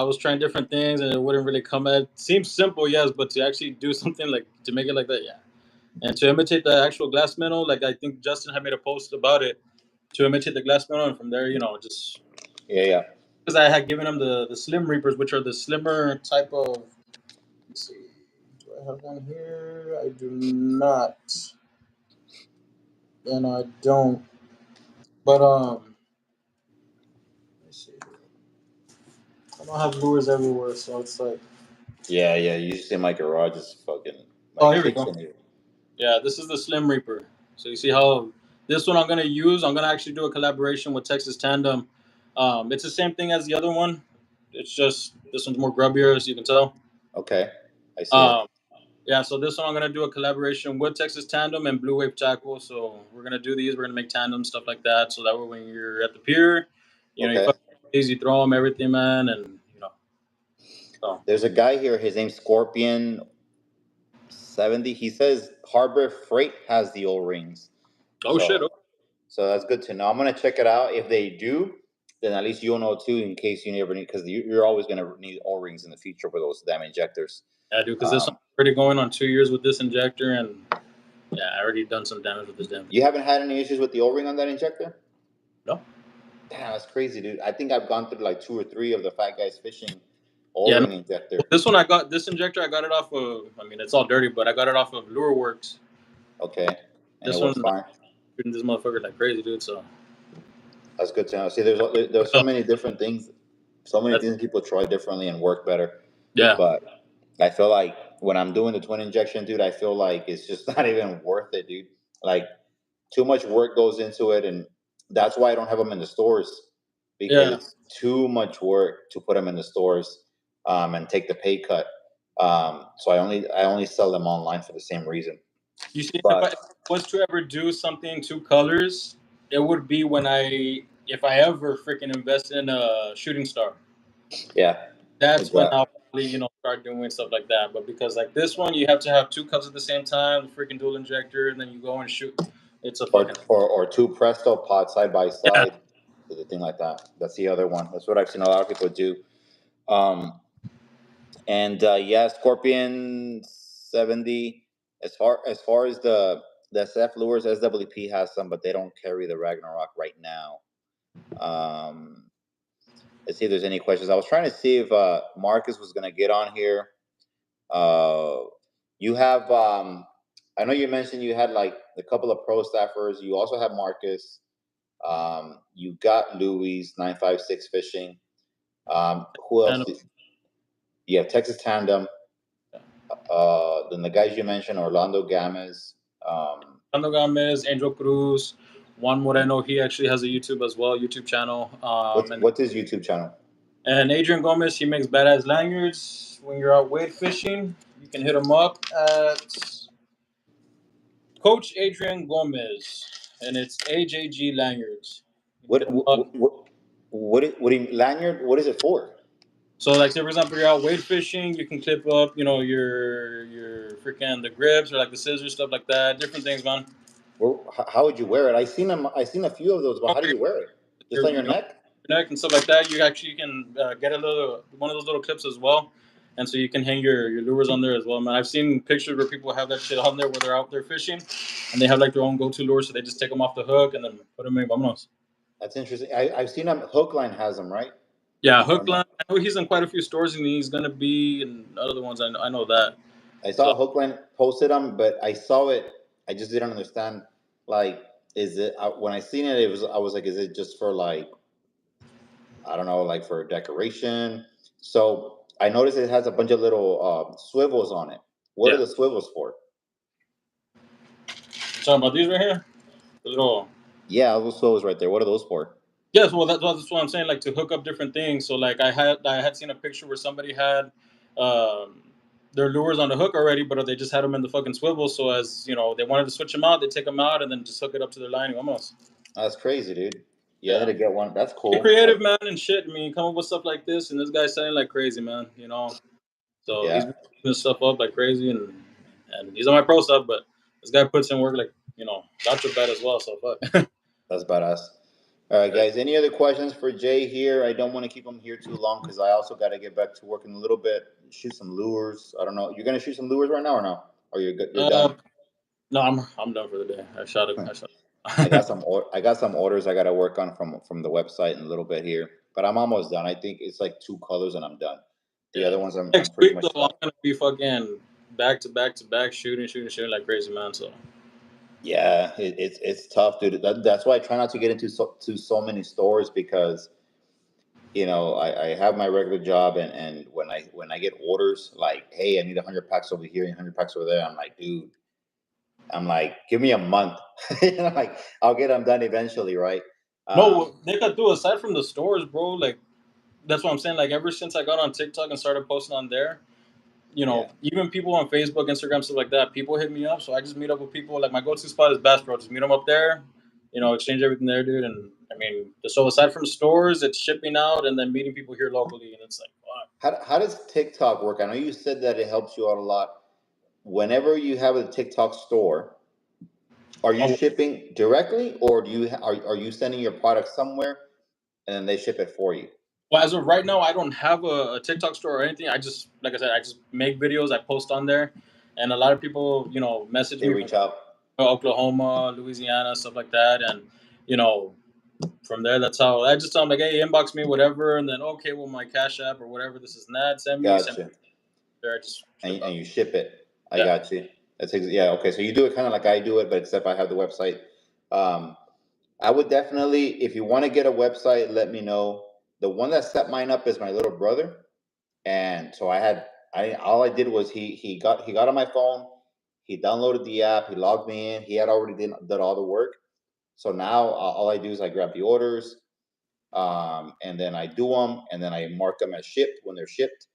was trying different things and it wouldn't really come at. Seems simple, yes, but to actually do something like to make it like that, yeah. And to imitate the actual glass minnow, like I think Justin had made a post about it to imitate the glass minnow, and from there, just Yeah. because I had given him the slim reapers, which are the slimmer type of. Let's see, do I have one here? I do not, and I don't. But let's see. I don't have lures everywhere, so it's like. Yeah. You see my garage is fucking my Oh, here we go. kitchen here. Yeah, this is the Slim Reaper. So you see how this one I'm gonna use. I'm gonna actually do a collaboration with Texas Tandem. It's the same thing as the other one. It's just this one's more grubbier, as you can tell. Okay, I see it. Um, yeah, so this one I'm gonna do a collaboration with Texas Tandem and Blue Wave Tackle. So we're gonna do these. We're gonna make tandem stuff like that. So that way when you're at the pier, you Okay. fucking easy throw them, everything, man, and So There's a guy here. His name's Scorpion 70. He says Harbor Freight has the O rings. oh shit, So that's good to know. I'm gonna check it out. If they do, then at least you'll know too, in case you never need, because you're always gonna need O rings in the future for those damn injectors. yeah, dude, because this one's Um, already going on 2 years with this injector, and yeah, I already done some damage with this damn thing. you haven't had any issues with the O ring on that injector? No. Damn, that's crazy, dude. I think I've gone through like 2 or 3 of the Fat Guys Fishing Yeah, no, O-ring injector. well, this one I got this injector. I got it off of. I mean, it's all dirty, but I got it off of Lure Works. Okay, and it This one, works like, fine. shooting this motherfucker like crazy, dude. So That's good to know. See, there's so many different things, so many that's things people try differently and work better. yeah, But I feel like when I'm doing the twin injection, dude, I feel like it's just not even worth it, dude. Like too much work goes into it, and that's why I don't have them in the stores because yeah. it's too much work to put them in the stores and take the pay cut. So I only sell them online for the same reason. You see, if I But was to ever do something two colors, it would be when if I ever freaking invest in a shooting star. yeah, That's when exactly. I'll probably, start doing stuff like that. But because like this one, you have to have two cups at the same time, freaking dual injector, and then you go and shoot. It's a Or, fucking or two Presto pods side by yeah. side, the thing like that. That's the other one. That's what I've seen a lot of people do. Um, and yeah, Scorpion 70. As far as the SF lures, SWP has some, but they don't carry the Ragnarok right now. Um, let's see if there's any questions. I was trying to see if Marcus was gonna get on here. Uh, you have I know you mentioned you had like a couple of pro staffers. You also have Marcus. You got Louis 956 Fishing. Who else? And You have Texas Tandem. Then the guys you mentioned, Orlando Gamas. Fernando Gomez, Angel Cruz, Juan Moreno. He actually has a YouTube as well, YouTube channel. What's his YouTube channel? And Adrian Gomez, he makes badass lanyards. When you're out wade fishing, you can hit him up at Coach Adrian Gomez, and it's AJG Lanyards. You can hit What him what up. what what do you lanyard? What is it for? So, like, say for example, you're out wade fishing, you can clip up, your freaking the grips or like the scissors, stuff like that, different things, man. How would you wear it? I seen them. I seen a few of those, but Oh, how do you wear it? Just your, on your you know, neck? your neck and stuff like that. You actually can get a little one of those little clips as well, and so you can hang your lures on there as well, man. I've seen pictures where people have that shit on there where they're out there fishing, and they have like their own go-to lures, so they just take them off the hook and then put them in. Vamos. That's interesting. I've seen them. Hookline has them, right? Yeah, Or hook no? line. I know he's in quite a few stores, and he's gonna be in other ones. I know that. I So saw Hookline posted them, but I saw it. I just didn't understand. Like, is it when I seen it? It was I was like, is it just for like I don't know, like for decoration? So I noticed it has a bunch of little swivels on it. What are yeah, the swivels for? you talking about these right here, the little. Yeah, those swivels right there. What are those for? Yes, well, that's what I'm saying. Like to hook up different things. So like I had seen a picture where somebody had um, their lures on the hook already, but they just had them in the fucking swivel. So as they wanted to switch them out, they take them out and then just hook it up to their lining almost. That's crazy, dude. Yeah, I need Yeah, to get one. That's get cool. creative, man, and shit. I mean, come up with stuff like this, and this guy's selling like crazy, man. So he's Yeah, been doing stuff up like crazy, and he's on my pro stuff, but this guy puts in work like gotcha bet as well. So fuck. that's badass. All right, guys. Any other questions for Jay here? I don't want to keep him here too long because I also got to get back to work in a little bit. Shoot some lures. I don't know. You're gonna shoot some lures right now or no? Or you're good? You're uh, done. no, I'm done for the day. I shot it. I shot I got it. some. I got some orders I got to work on from the website in a little bit here, but I'm almost done. I think it's like 2 colors and I'm done. The Yeah. other ones I'm Next pretty week much though, I'm done. gonna be fucking back to back to back shooting like crazy, man. So Yeah, it's tough, dude. That's why I try not to get into so many stores because I have my regular job and when I get orders like, hey, I need 100 packs over here and 100 packs over there, I'm like, dude, I'm like, give me a month. Like I'll get them done eventually, right? Um, no, they could do aside from the stores, bro. Like that's what I'm saying. Like ever since I got on TikTok and started posting on there, yeah, even people on Facebook, Instagram, stuff like that, people hit me up. So I just meet up with people. Like my go-to spot is Bass Pro. Just meet them up there. Exchange everything there, dude. And I mean, so aside from stores, it's shipping out and then meeting people here locally, and it's like, fuck. how does TikTok work? I know you said that it helps you out a lot. Whenever you have a TikTok store, are you Oh, shipping directly, or are you sending your product somewhere and then they ship it for you? well, as of right now, I don't have a TikTok store or anything. I just, like I said, I just make videos. I post on there, and a lot of people, message They me from reach out. Oklahoma, Louisiana, stuff like that, and you know, from there, that's how I just tell them like, hey, inbox me, whatever, and then okay, well, my Cash App or whatever, this is that. Send me. Gotcha. There, I just ship And out. you ship it. I Yeah, got you. Yeah. Okay. So you do it kind of like I do it, but except I have the website. Um, I would definitely, if you want to get a website, let me know. The one that set mine up is my little brother, and so I all I did was he got on my phone, he downloaded the app, he logged me in, he had already done all the work. So now all I do is I grab the orders, and then I do them, and then I mark them as shipped when they're shipped,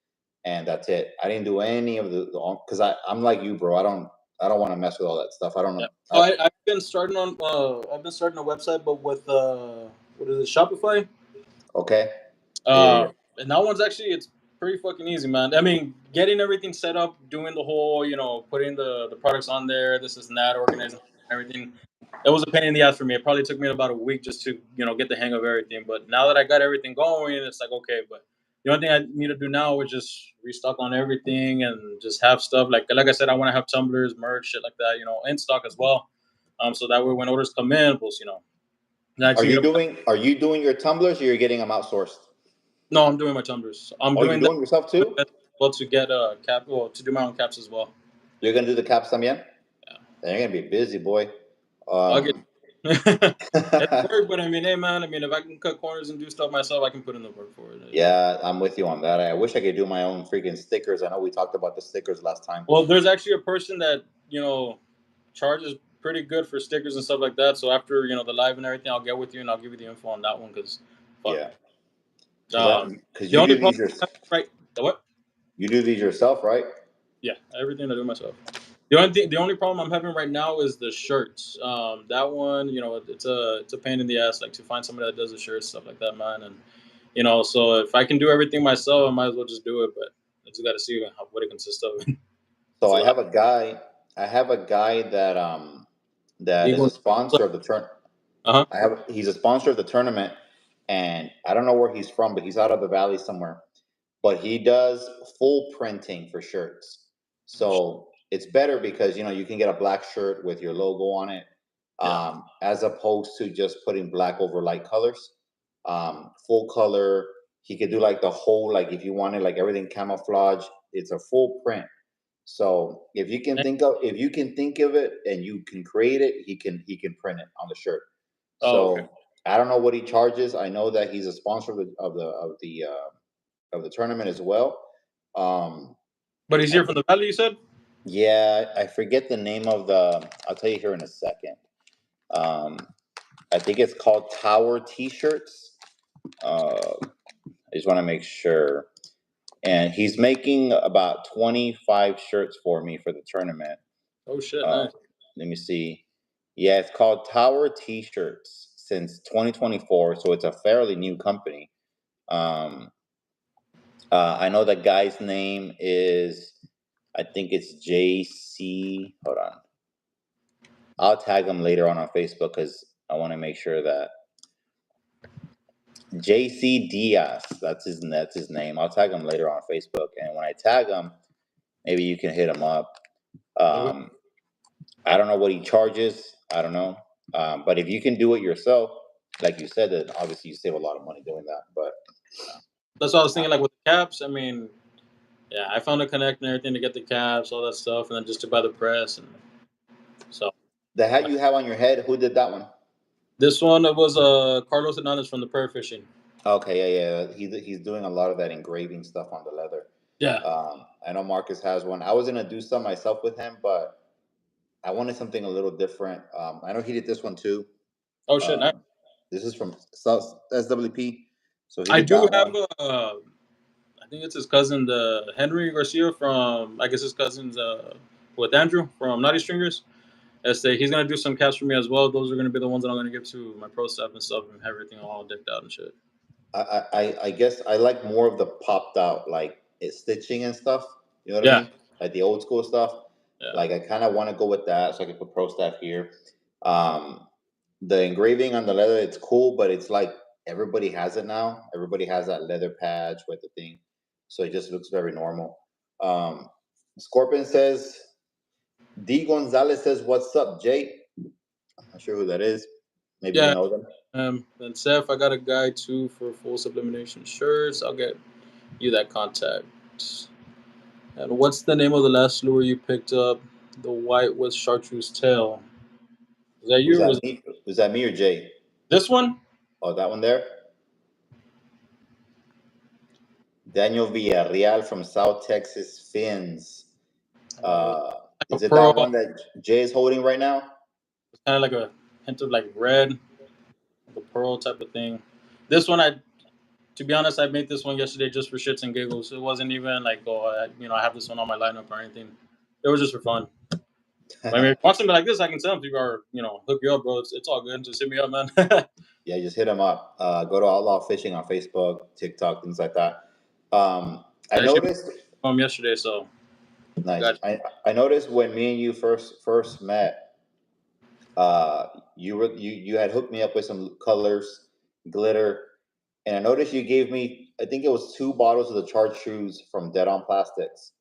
and that's it. I didn't do any of the because I'm like you, bro. I don't want to mess with all that stuff. I don't yeah. know. Oh, I've been starting on. I've been starting a website, but with what is it, Shopify? Okay. Yeah, yeah, Uh, yeah. and that one's actually it's pretty fucking easy, man. I mean, getting everything set up, doing the whole, putting the products on there, this is and that, organizing everything. It was a pain in the ass for me. It probably took me about a week just to get the hang of everything. But now that I got everything going, it's like okay. But the only thing I need to do now is just restock on everything and just have stuff like I said, I want to have tumblers, merch, shit like that, in stock as well. So that way when orders come in, well, actually, Are you doing your tumblers or you're getting them outsourced? no, I'm doing my tumblers. I'm Oh, you doing that doing yourself too? as well to get a cap, well, to do my own caps as well. You're gonna do the caps también? Yeah, Then you're gonna be busy, boy. I'll get. Um, It's work, but I mean, hey man, I mean, if I can cut corners and do stuff myself, I can put in the work for it. yeah, I'm with you on that. I wish I could do my own freaking stickers. I know we talked about the stickers last time. Well, there's actually a person that charges pretty good for stickers and stuff like that. So after the live and everything, I'll get with you and I'll give you the info on that one because, fuck. Yeah, because The you only do problem, these your, right? The what? you do these yourself, right? Yeah, everything I do myself. The only problem I'm having right now is the shirts. That one, it's a pain in the ass, like to find somebody that does the shirts, stuff like that, man. And so if I can do everything myself, I might as well just do it. But I just got to see what it consists of. So So I have a guy. I have a guy that is a sponsor of the turn. uh huh. He's a sponsor of the tournament, and I don't know where he's from, but he's out of the valley somewhere. But he does full printing for shirts. So it's better because you can get a black shirt with your logo on it, Yeah. as opposed to just putting black over light colors. Full color. He could do like the whole, like if you wanted like everything camouflage. It's a full print. So if you can think of it and you can create it, he can print it on the shirt. Oh, okay. So I don't know what he charges. I know that he's a sponsor of the tournament as well. Um, But he's I here from think, the valley, you said? yeah, I forget the name of the. I'll tell you here in a second. Um, I think it's called Tower T-shirts. I just want to make sure. And he's making about 25 shirts for me for the tournament. Oh shit, Uh, nice. Let me see. Yeah, it's called Tower T-shirts since 2024, so it's a fairly new company. Um, I know the guy's name is, I think it's JC. Hold on. I'll tag him later on Facebook because I want to make sure that JC Diaz. That's his name. I'll tag him later on Facebook, and when I tag him, maybe you can hit him up. Okay. Um, I don't know what he charges. I don't know. But if you can do it yourself, like you said, that obviously you save a lot of money doing that. But That's what I was uh, thinking. Like with the caps, I mean, yeah, I found a connect and everything to get the caps, all that stuff, and then just to buy the press and so. the hat you have on your head, who did that one? This one it was Carlos Hernandez from the Prayer Fishing. Okay, yeah, yeah. He's doing a lot of that engraving stuff on the leather. Yeah. I know Marcus has one. I was gonna do some myself with him, but I wanted something a little different. I know he did this one too. Oh shit, nice. Um, this is from SWP, so he I did do that have one. I think it's his cousin, the Henry Garcia from I guess his cousin's with Andrew from Naughty Stringers. He's gonna do some caps for me as well. Those are gonna be the ones that I'm gonna give to my pro staff and stuff and have everything all decked out and shit. I guess I like more of the popped out like stitching and stuff. You know what I Yeah, mean? Like the old school stuff. yeah. Like I kind of want to go with that, so I can put pro staff here. Um, the engraving on the leather, it's cool, but it's like everybody has it now. Everybody has that leather patch with the thing, so it just looks very normal. Um, Scorpion says, D Gonzalez says, "What's up, Jay?" I'm not sure who that is. Maybe you Yeah, know them. Then Seth, I got a guy too for full sublimation shirts. I'll get you that contact. And what's the name of the last lure you picked up? The white with chartreuse tail. Is that Was you? Or that was me? Was that me or Jay? this one? Oh, that one there. Daniel Villarreal from South Texas Fins. I don't know. It was like a Is it pearl. that one that Jay is holding right now? It's kind of like a hint of like red, like a pearl type of thing. This one, to be honest, I made this one yesterday just for shits and giggles. It wasn't even like, oh, I have this one on my lineup or anything. It was just for fun. I mean, if you want something like this, I can sell them to you or hook you up, bro. It's all good. Just hit me up, man. Yeah, just hit him up. Go to Outlaw Fishing on Facebook, TikTok, things like that. I I actually noticed. yesterday, so Nice. got I noticed when me and you first met, you had hooked me up with some colors, glitter, and I noticed you gave me, I think it was 2 bottles of the chartreuse from Dead On Plastics.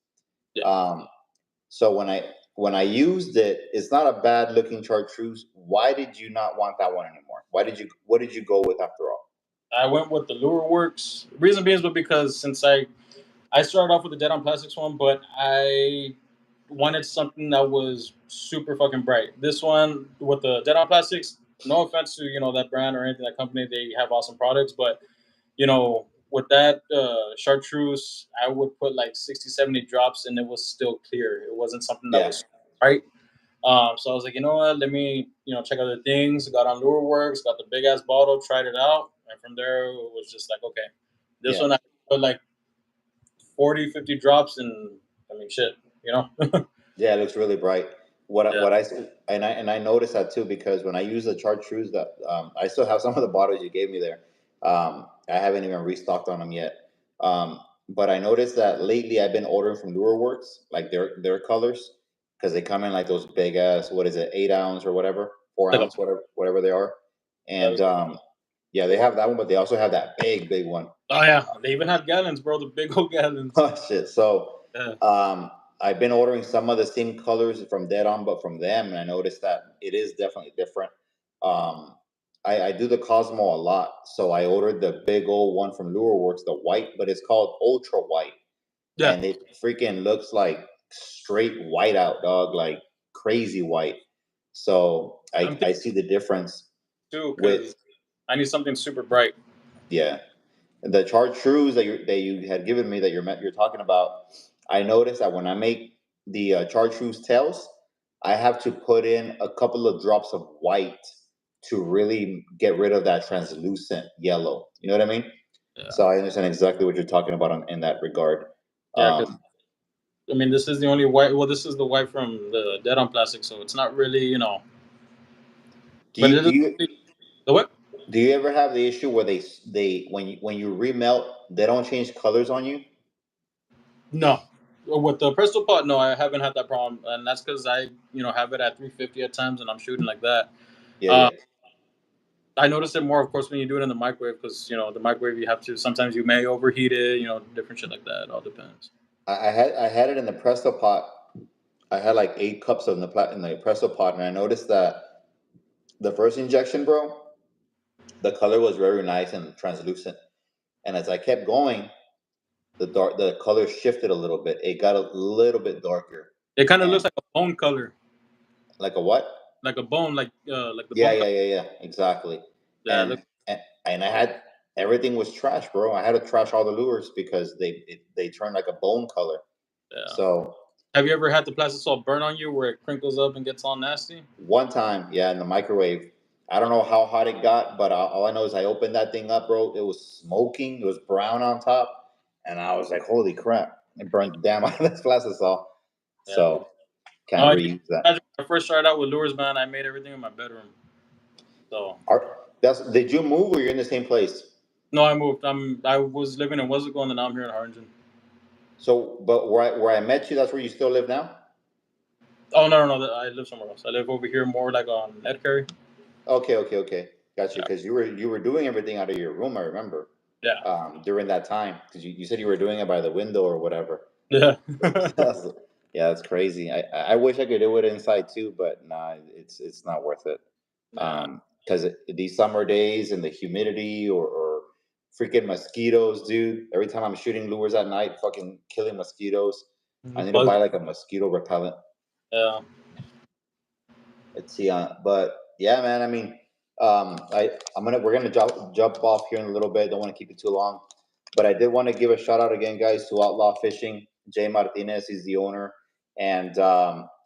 yeah. Um, so when I used it, it's not a bad looking chartreuse. Why did you not want that one anymore? What did you go with after all? I went with the Lure Works. Reason being was because since I started off with the Dead on Plastics one, but I wanted something that was super fucking bright. This one with the Dead on Plastics, no offense to that brand or anything, that company, they have awesome products, but with that chartreuse, I would put like 60, 70 drops and it was still clear. It wasn't something that Yeah, was bright. So I was like, you know what? Let me, check other things. Got on Lure Works, got the big ass bottle, tried it out, and from there it was just like, okay, this yeah. one I put like 40, 50 drops, and I mean, shit, you know. Yeah, it looks really bright. What I- Yeah, what I s- and I noticed that too because when I use the chartreuse, that I still have some of the bottles you gave me there. I haven't even restocked on them yet. But I noticed that lately I've been ordering from Lure Works, like their colors, because they come in like those big ass, what is it, 8 ounce or whatever, four like a, ounce, whatever they are. yeah, And yeah, they have that one, but they also have that big one. oh yeah, they even have gallons, bro. The big old gallons. Oh shit. So Yeah, um I've been ordering some of the same colors from Dead On, but from them, and I noticed that it is definitely different. Um I do the Cosmo a lot, so I ordered the big old one from Lure Works, the white, but it's called Ultra White, yeah. and it freaking looks like straight white out, dog, like crazy white. So I'm I thinking see the difference too with, because I need something super bright. yeah. The chartreuse that you had given me that you're talking about, I noticed that when I make the chartreuse tails, I have to put in a couple of drops of white to really get rid of that translucent yellow. You know what I mean? Yeah, So I understand exactly what you're talking about in that regard. yeah. Because Um, I mean, this is the only white. Well, this is the white from the Dead on Plastic, so it's not really, do But you it do is you the what? do you ever have the issue where they when you remelt, they don't change colors on you? No. With the Presto Pot, no, I haven't had that problem, and that's because I, have it at 350 at times, and I'm shooting like that. Yeah, Uh, yeah. I notice it more, of course, when you do it in the microwave, because the microwave you have to sometimes you may overheat it, different shit like that. It all depends. I had it in the Presto pot. I had like 8 cups of in the Presto pot, and I noticed that the first injection, bro, the color was very nice and translucent. And as I kept going, the color shifted a little bit. It got a little bit darker, It kind of looks and like a bone color, like a what? like a bone, like the Yeah, bone yeah, color. yeah, yeah, exactly. Yeah, And and I had everything was trash, bro. I had to trash all the lures because they turned like a bone color. yeah. So Have you ever had the plastic salt burn on you where it crinkles up and gets all nasty? one time, yeah, in the microwave. I don't know how hot it got, but all I know is I opened that thing up, bro. It was smoking. It was brown on top, and I was like, "Holy crap!" It burned the damn out of this plastisol. Yeah. So can't No, reuse that. when I first started out with lures, man, I made everything in my bedroom. So Did you move or you're in the same place? no, I moved. I was living in Wesco, and then now I'm here in Harlingen. So, but where I met you, that's where you still live now? Oh no, I live somewhere else. I live over here, more like on Edcary. Okay, okay, okay. Got you. Yeah, Because you were doing everything out of your room, I remember, yeah, during that time. Because you said you were doing it by the window or whatever. yeah. Yeah, that's crazy. I wish I could do it inside too, but nah, it's not worth it. Nah, because these summer days and the humidity or freaking mosquitoes, dude. Every time I'm shooting lures at night, fucking killing mosquitoes. I need to Bug. buy like a mosquito repellent. Yeah. Let's see. But yeah, man. I mean, we're gonna jump off here in a little bit. Don't want to keep it too long, but I did want to give a shout out again, guys, to Outlaw Fishing. Jay Martinez, he's the owner, and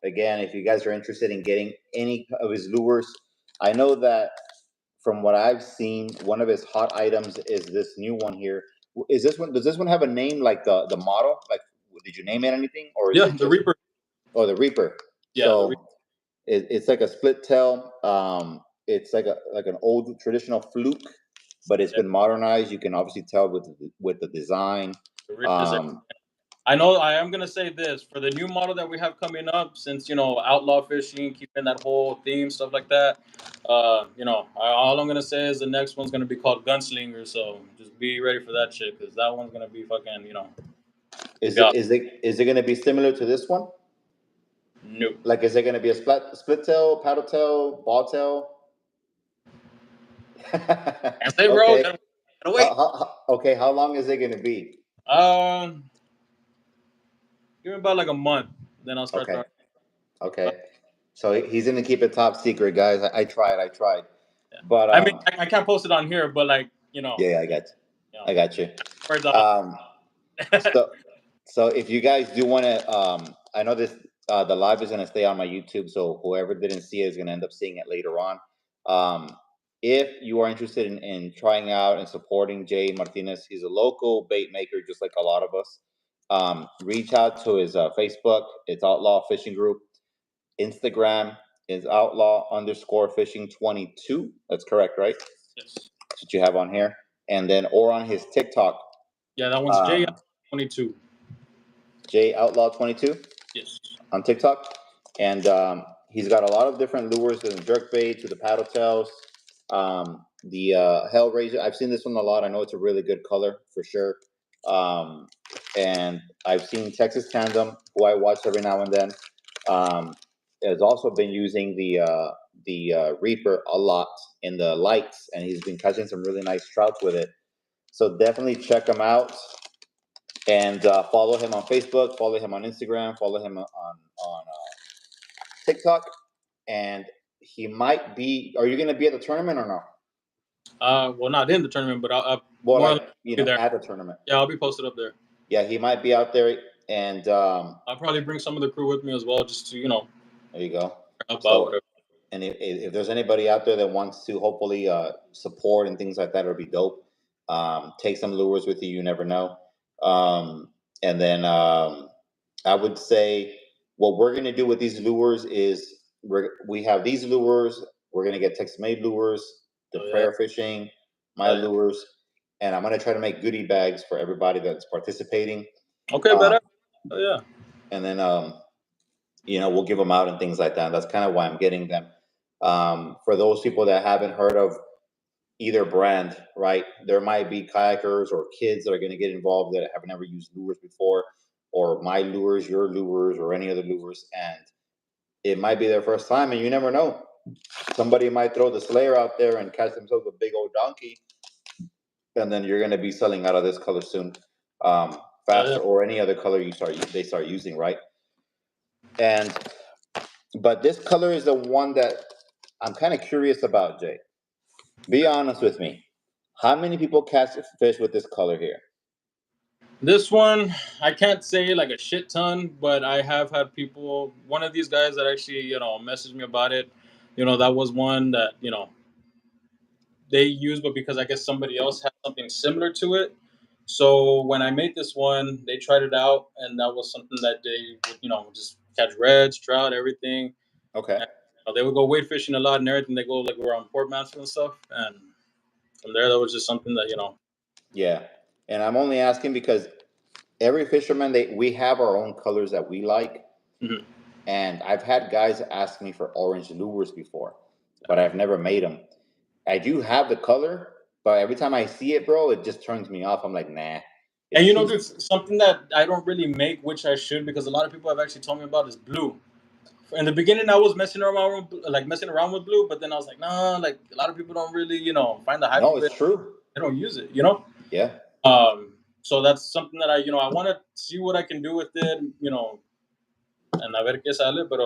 again, if you guys are interested in getting any of his lures, I know that from what I've seen, one of his hot items is this new one here. Is this one? Does this one have a name like the model? Like, did you name it anything, or is Yeah, it the just? Reaper. Oh, the Reaper. Yeah, the Reaper. So it's like a split tail. It's like an old traditional fluke, but it's Yeah, been modernized. You can obviously tell with the design. the Reaper is Um, I know I am gonna say this for the new model that we have coming up, since outlaw fishing, keeping that whole theme, stuff like that. All I'm gonna say is the next one's gonna be called Gunslinger. So just be ready for that shit, because that one's gonna be fucking, is God. it going to be similar to this one? Nope. Like, is it going to be a split tail, paddle tail, ball tail? Can't say, bro. Okay. Gotta wait. Okay. How long is it going to be? Um, Give me about like a month, then I'll start Okay. throwing. Okay. So he's going to keep it top secret, guys. I tried. Yeah. But I mean, I can't post it on here, but like yeah, I got you. you know, I got you. words out. Um, so so if you guys do want to, I know this the live is going to stay on my YouTube, so whoever didn't see it is going to end up seeing it later on. If you are interested in trying out and supporting Jay Martinez, he's a local bait maker, just like a lot of us. Reach out to his Facebook. It's Outlaw Fishing Group. Instagram is outlaw_fishing22. That's correct, right? Yes. That's what you have on here. And then, or on his TikTok. Yeah, that one's J22. J Outlaw 22 Yes. on TikTok. And he's got a lot of different lures, from the jerk bait to the paddle tails. The Hellraiser, I've seen this one a lot. I know it's a really good color for sure. And I've seen Texas Tandem, who I watch every now and then. Has also been using the Reaper a lot in the lights, and he's been catching some really nice trouts with it. So definitely check him out, and follow him on Facebook, follow him on Instagram, follow him on TikTok, and he might be. Are you going to be at the tournament or no? Well, not in the tournament, but I'll Well, more like be there. at the tournament. Yeah, I'll be posted up there. Yeah, he might be out there, and I'll probably bring some of the crew with me as well, just to there you go. help out. So, Whatever. and if there's anybody out there that wants to hopefully support and things like that, it'll be dope. Take some lures with you. You never know. And then I would say what we're going to do with these lures is we have these lures. We're going to get Texas-made lures, the prayer fishing, my lures, and I'm going to try to make goodie bags for everybody that's participating. Okay, better. Oh yeah. And then we'll give them out and things like that. That's kind of why I'm getting them. For those people that haven't heard of either brand, right? There might be kayakers or kids that are going to get involved that have never used lures before, or my lures, your lures, or any other lures, and it might be their first time, and you never know. Somebody might throw the Slayer out there and catch themselves a big old donkey, and then you're going to be selling out of this color soon, faster, or any other color they start using, right? But this color is the one that I'm kind of curious about, Jay. Be honest with me. How many people catch fish with this color here? This one, I can't say like a shit ton, but I have had people. One of these guys that actually, messaged me about it. That was one that they used, but because I guess somebody else had something similar to it. So when I made this one, they tried it out, and that was something that they would, just catch reds, trout, everything. Okay. And, they would go wade fishing a lot and everything. They go like around Port Mansfield and stuff, and from there, that was just something that Yeah, and I'm only asking because every fisherman we have our own colors that we like, Mhm. and I've had guys ask me for orange lures before, but I've never made them. I do have the color, but every time I see it, bro, it just turns me off. I'm like, nah. And dude, something that I don't really make, which I should, because a lot of people have actually told me about, is blue in the beginning I was messing around with blue, but then I was like, nah, like a lot of people don't really, find the hype No, of it. it's true. They don't use it, Yeah. So that's something that I want to see what I can do with it, and a ver qué sale. But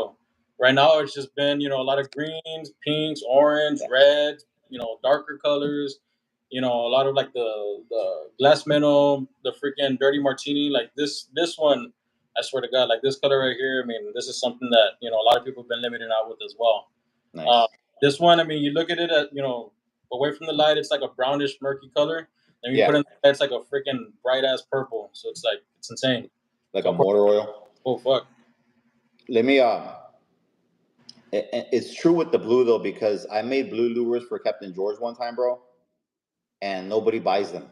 right now it's just been, a lot of greens, pinks, orange, red, darker colors. A lot of like the glass metal, the freaking dirty martini. Like this one, I swear to God, like this color right here. I mean, this is something that a lot of people have been limited out with as well. Nice. This one, I mean, you look at it at away from the light, it's like a brownish, murky color. Then you Yeah. put in the light, it's like a freaking bright ass purple. So it's like it's insane. Like So a of course, motor oil. oh fuck, Let me it's true with the blue though, because I made blue lures for Captain George one time, bro, and nobody buys them.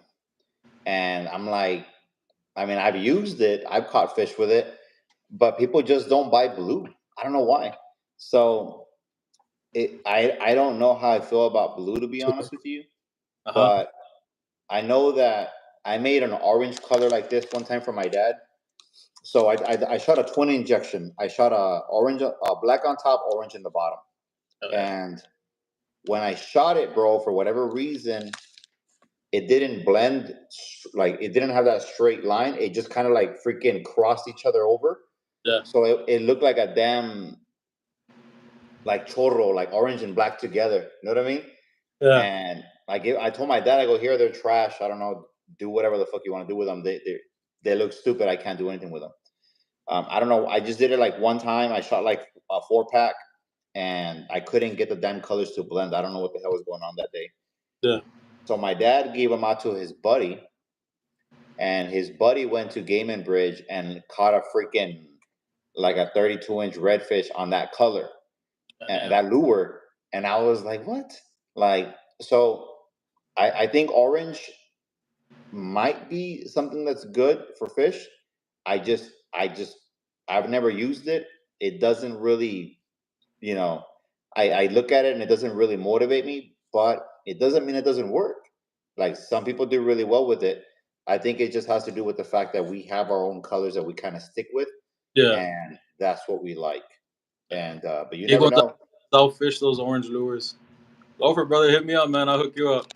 And I'm like, I mean, I've used it, I've caught fish with it, but people just don't buy blue. I don't know why. So I don't know how I feel about blue, to be honest with you, uh huh, but I know that I made an orange color like this one time for my dad. So I shot a twin injection. I shot a black on top, orange in the bottom. And when I shot it, bro, for whatever reason, it didn't blend, like it didn't have that straight line. It just kind of like freaking crossed each other over. yeah, So it looked like a damn like chorro, like orange and black together. You know what I mean? yeah, And I told my dad, I go, here, they're trash. I don't know, do whatever the fuck you want to do with them. They look stupid. I can't do anything with them. I don't know. I just did it like one time. I shot like a 4-pack, and I couldn't get the damn colors to blend. I don't know what the hell was going on that day. yeah. So my dad gave them out to his buddy, and his buddy went to Game and Bridge and caught a freaking like a 32-inch redfish on that color and that lure. And I was like, what? Like, so I think orange might be something that's good for fish. I just I've never used it. It doesn't really, you know, I look at it and it doesn't really motivate me, but it doesn't mean it doesn't work. Like some people do really well with it. I think it just has to do with the fact that we have our own colors that we kind of stick with, Yeah. and that's what we like. And but you You never going to know. selfish those orange lures? Go for it, brother. Hit me up, man. I'll hook you up.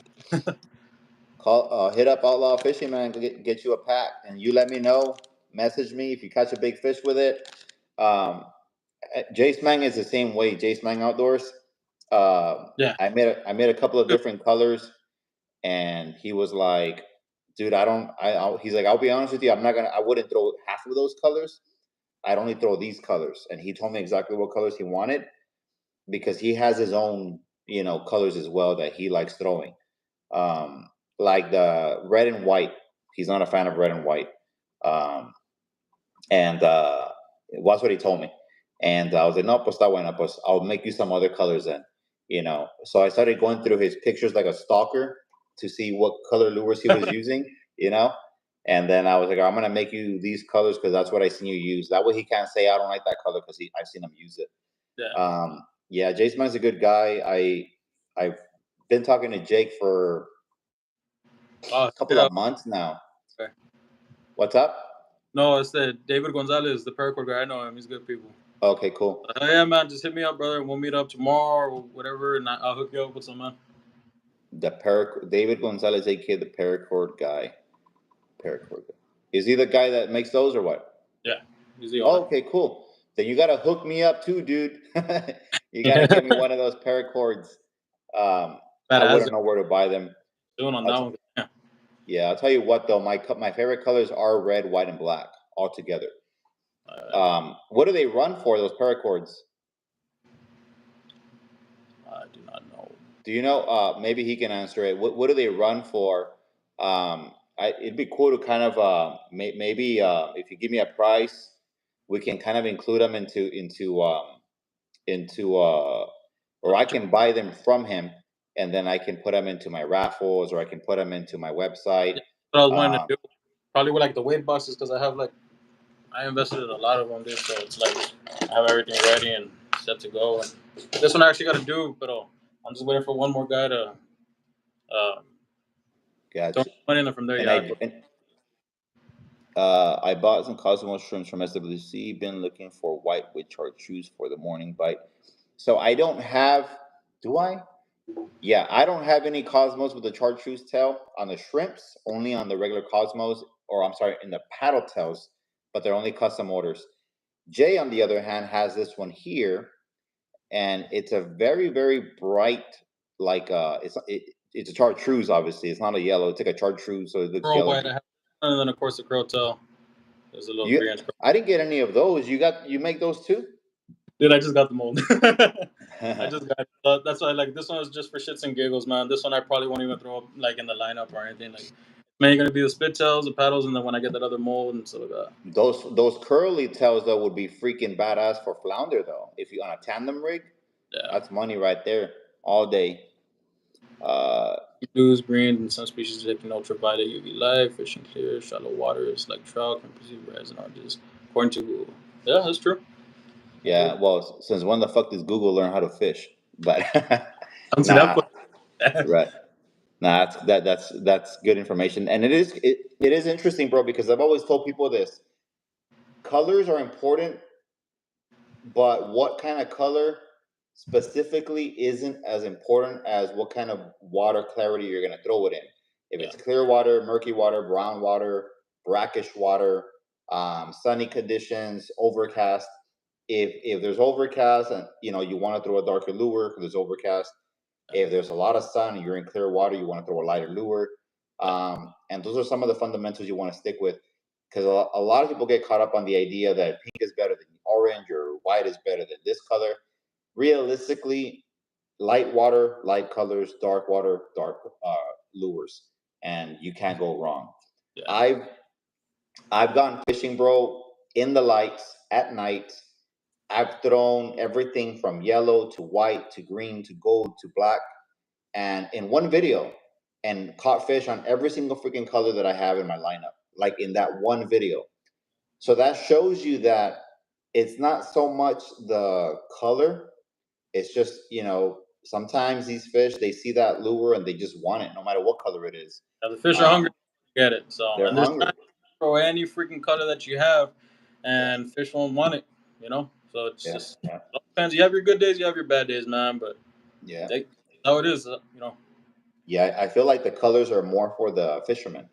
Call hit up Outlaw Fishing, man. Get you a pack, and you let me know. Message me if you catch a big fish with it. Um, Jace Mang is the same way. Jace Mang Outdoors. Yeah. I made a couple of different colors, and he was like, "Dude, I don't." He's like, "I'll be honest with you. I'm not gonna. I wouldn't throw half of those colors. I'd only throw these colors." And he told me exactly what colors he wanted because he has his own, colors as well that he likes throwing. Um, like the red and white. He's not a fan of red and white. Um, and that's what he told me. And I was like, no, pues está buena, pues I'll make you some other colors then. So I started going through his pictures like a stalker to see what color lures he was using. And then I was like, I'm gonna make you these colors because that's what I seen you use. That way he can't say I don't like that color because I've seen him use it. Yeah. Yeah, Jason is a good guy. I've been talking to Jake for Oh, a couple yeah. of months now. Okay. What's up? No, it's the David Gonzalez, the paracord guy. I know him. He's good people. Okay, cool. Yeah, man. Just hit me up, brother, and we'll meet up tomorrow or whatever, and I'll hook you up with some, man. David Gonzalez, aka the paracord guy. Paracord guy. Is he the guy that makes those or what? Yeah, he's the owner. Oh, okay, cool. Then you gotta hook me up too, dude. You gotta give me one of those paracords. I Badass. wouldn't know where to buy them. Doing on I'll that t- one. Yeah. yeah, I'll tell you what though. My favorite colors are red, white, and black all together. What do they run for? Those paracords? I do not know. Do you know? Maybe he can answer it. What do they run for? It'd be cool to kind of maybe if you give me a price, we can kind of include them into or I can buy them from him, and then I can put them into my raffles, or I can put them into my website. Yeah, that's what I was wanting to Um, do. Probably with like the weight boxes because I invested in a lot of them, dude. So it's like I have everything ready and set to go. And this one I actually got to do, but I'm just waiting for one more guy to throw gotcha. money in, and from there, And yeah. I I bought some Cosmos shrimps from SWC. Been looking for white with chartreuse for the morning bite. So I don't have. Do I? Yeah, I don't have any Cosmos with the chartreuse tail on the shrimps. Only on the regular Cosmos, or I'm sorry, in the paddle tails. But they're only custom orders. Jay, on the other hand, has this one here, and it's a very, very bright, like it's a chartreuse. Obviously, it's not a yellow. It's like a chartreuse, so it looks Pearl yellow. white, I have, and then of course the crow tail. There's a little You, 3 inch. I didn't get any of those. You make those too? Dude, I just got the mold. I just got. That's why like this one is just for shits and giggles, man. This one I probably won't even throw up like in the lineup or anything. Like, mainly gonna be the spit tails, the paddles, and then when I get that other mold and stuff like that. Those curly tails though would be freaking badass for flounder though. If you on a tandem rig, Yeah. that's money right there all day. Blues, green, and some species taking ultraviolet UV light, fishing clear, shallow waters like trout can perceive reds and oranges. According to Google. Yeah, that's true. Yeah, well, since when the fuck does Google learn how to fish? But I see that. nah, right. Nah, that's good information, and it is interesting, bro, because I've always told people this: colors are important, but what kind of color specifically isn't as important as what kind of water clarity you're going to throw it in. If it's clear water, murky water, brown water, brackish water, sunny conditions, overcast. If there's overcast and you want to throw a darker lure because there's overcast. If there's a lot of sun and you're in clear water, you want to throw a lighter lure. And those are some of the fundamentals you want to stick with, because a lot of people get caught up on the idea that pink is better than orange or white is better than this color. Realistically, light water, light colors, dark water, dark lures, and you can't go wrong. Yeah. I've gone fishing, bro, in the lights at night. I've thrown everything from yellow to white to green to gold to black, and in one video, and caught fish on every single freaking color that I have in my lineup, like in that one video. So that shows you that it's not so much the color, it's just, sometimes these fish, they see that lure and they just want it no matter what color it is. The fish are hungry. Get it. So, They're and there's hungry. not throw any freaking color that you have, and fish won't want it. So it's Yeah, just yeah, it all depends. You have your good days, you have your bad days, man. But yeah. that's how it is. Yeah, I feel like the colors are more for the fishermen.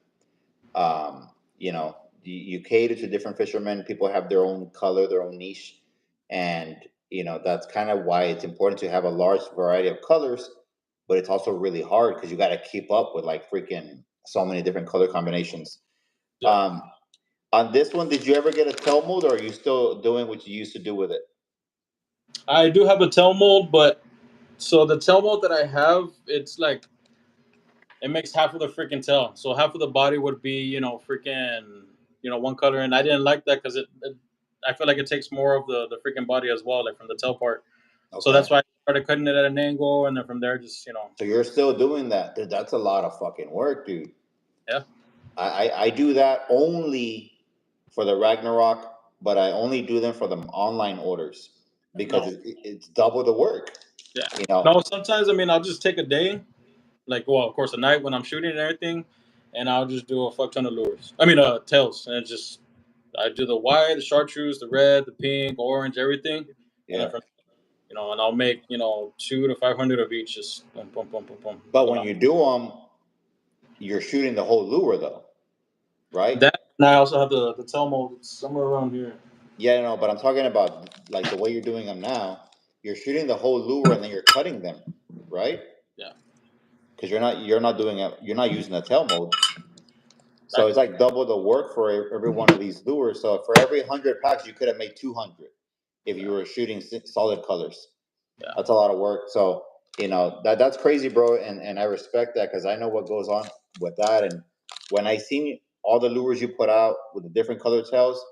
You cater to different fishermen. People have their own color, their own niche, and that's kind of why it's important to have a large variety of colors. But it's also really hard because you got to keep up with like freaking so many different color combinations. Yeah. On this one, did you ever get a tail mold, or are you still doing what you used to do with it? I do have a tail mold, but so the tail mold that I have, it's like it makes half of the freaking tail. So half of the body would be, freaking, one color, and I didn't like that because I feel like it takes more of the freaking body as well, like from the tail part. So Okay. that's why I started cutting it at an angle, and then from there, just So you're still doing that? Dude, that's a lot of fucking work, dude. yeah. I do that only for the Ragnarok, but I only do them for the online orders because No. it's double the work. Yeah. You know. No, sometimes I'll just take a day, like well, of course, a night when I'm shooting and everything, and I'll just do a fuck ton of lures. Tails, and it's just I do the white, the chartreuse, the red, the pink, orange, everything, and then Yeah. from and I'll make 200 to 500 of each, just boom, boom, boom, boom, boom. But Going when out. you do them, you're shooting the whole lure though, right? That, and I also have the tail mold. It's somewhere around here. Yeah, no, but I'm talking about like the way you're doing them now. You're shooting the whole lure and then you're cutting them, right? Yeah. Because you're not doing it. You're not using the tail mode. So That, it's like double the work for every one of these lures. So for every 100 packs, you could have made 200 if you were shooting solid colors. yeah. That's a lot of work. So that's crazy, bro. And I respect that because I know what goes on with that. And when I seen all the lures you put out with the different color tails,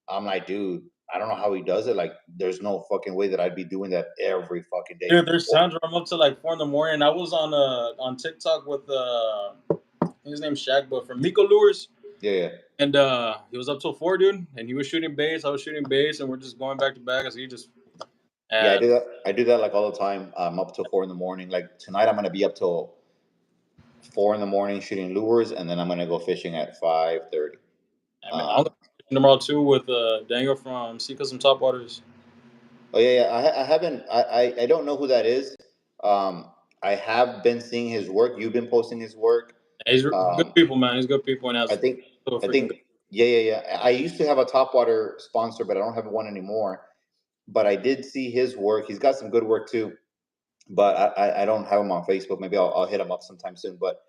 I'm like, dude, I don't know how he does it. Like, there's no fucking way that I'd be doing that every fucking day. Dude, there's times where I'm up to like 4 in the morning. I was on TikTok with his name's Shaq, but from Miko Lures. Yeah, yeah. And he was up till 4, dude, and he was shooting base. I was shooting base, and we're just going back to back as he just. Yeah, I do that. I do that like all the time. I'm up till 4 in the morning. Like tonight, I'm gonna be up till 4 in the morning shooting lures, and then I'm gonna go fishing at 5:30. I mean, I'm tomorrow too with Daniel from Sea Custom Top Waters. Oh yeah, yeah. I haven't. I don't know who that is. I have been seeing his work. You've been posting his work. He's good Um, people, man. He's good people and I has think. so I freaking think. good. Yeah, yeah, yeah. I used to have a Topwater sponsor, but I don't have one anymore. But I did see his work. He's got some good work too. But I don't have him on Facebook. Maybe I'll hit him up sometime soon. But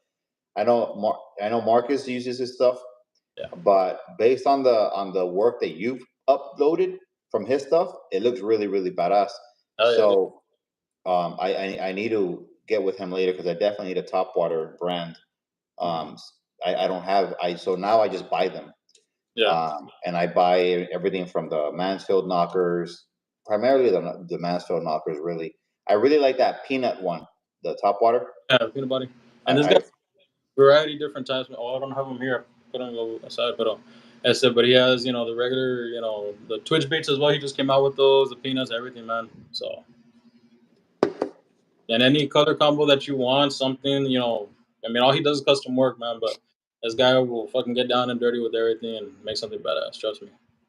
I know Marcus uses his stuff. Yeah. But based on the work that you've uploaded from his stuff, it looks really really badass. Oh yeah. So I need to get with him later because I definitely need a Topwater brand. Mhm. Um, I don't have so now I just buy them. Yeah. And I buy everything from the Mansfield knockers, primarily the Mansfield knockers. Really, I really like that peanut one, the Topwater. Yeah. Peanut butter. And this guy I variety different types. Oh, I don't have them here. Put them aside, but I said, but he has the regular the Twitch baits as well. He just came out with those, the peanuts, everything, man. So and any color combo that you want, something I mean, all he does is custom work, man. But this guy will fucking get down and dirty with everything and make something badass. Trust me.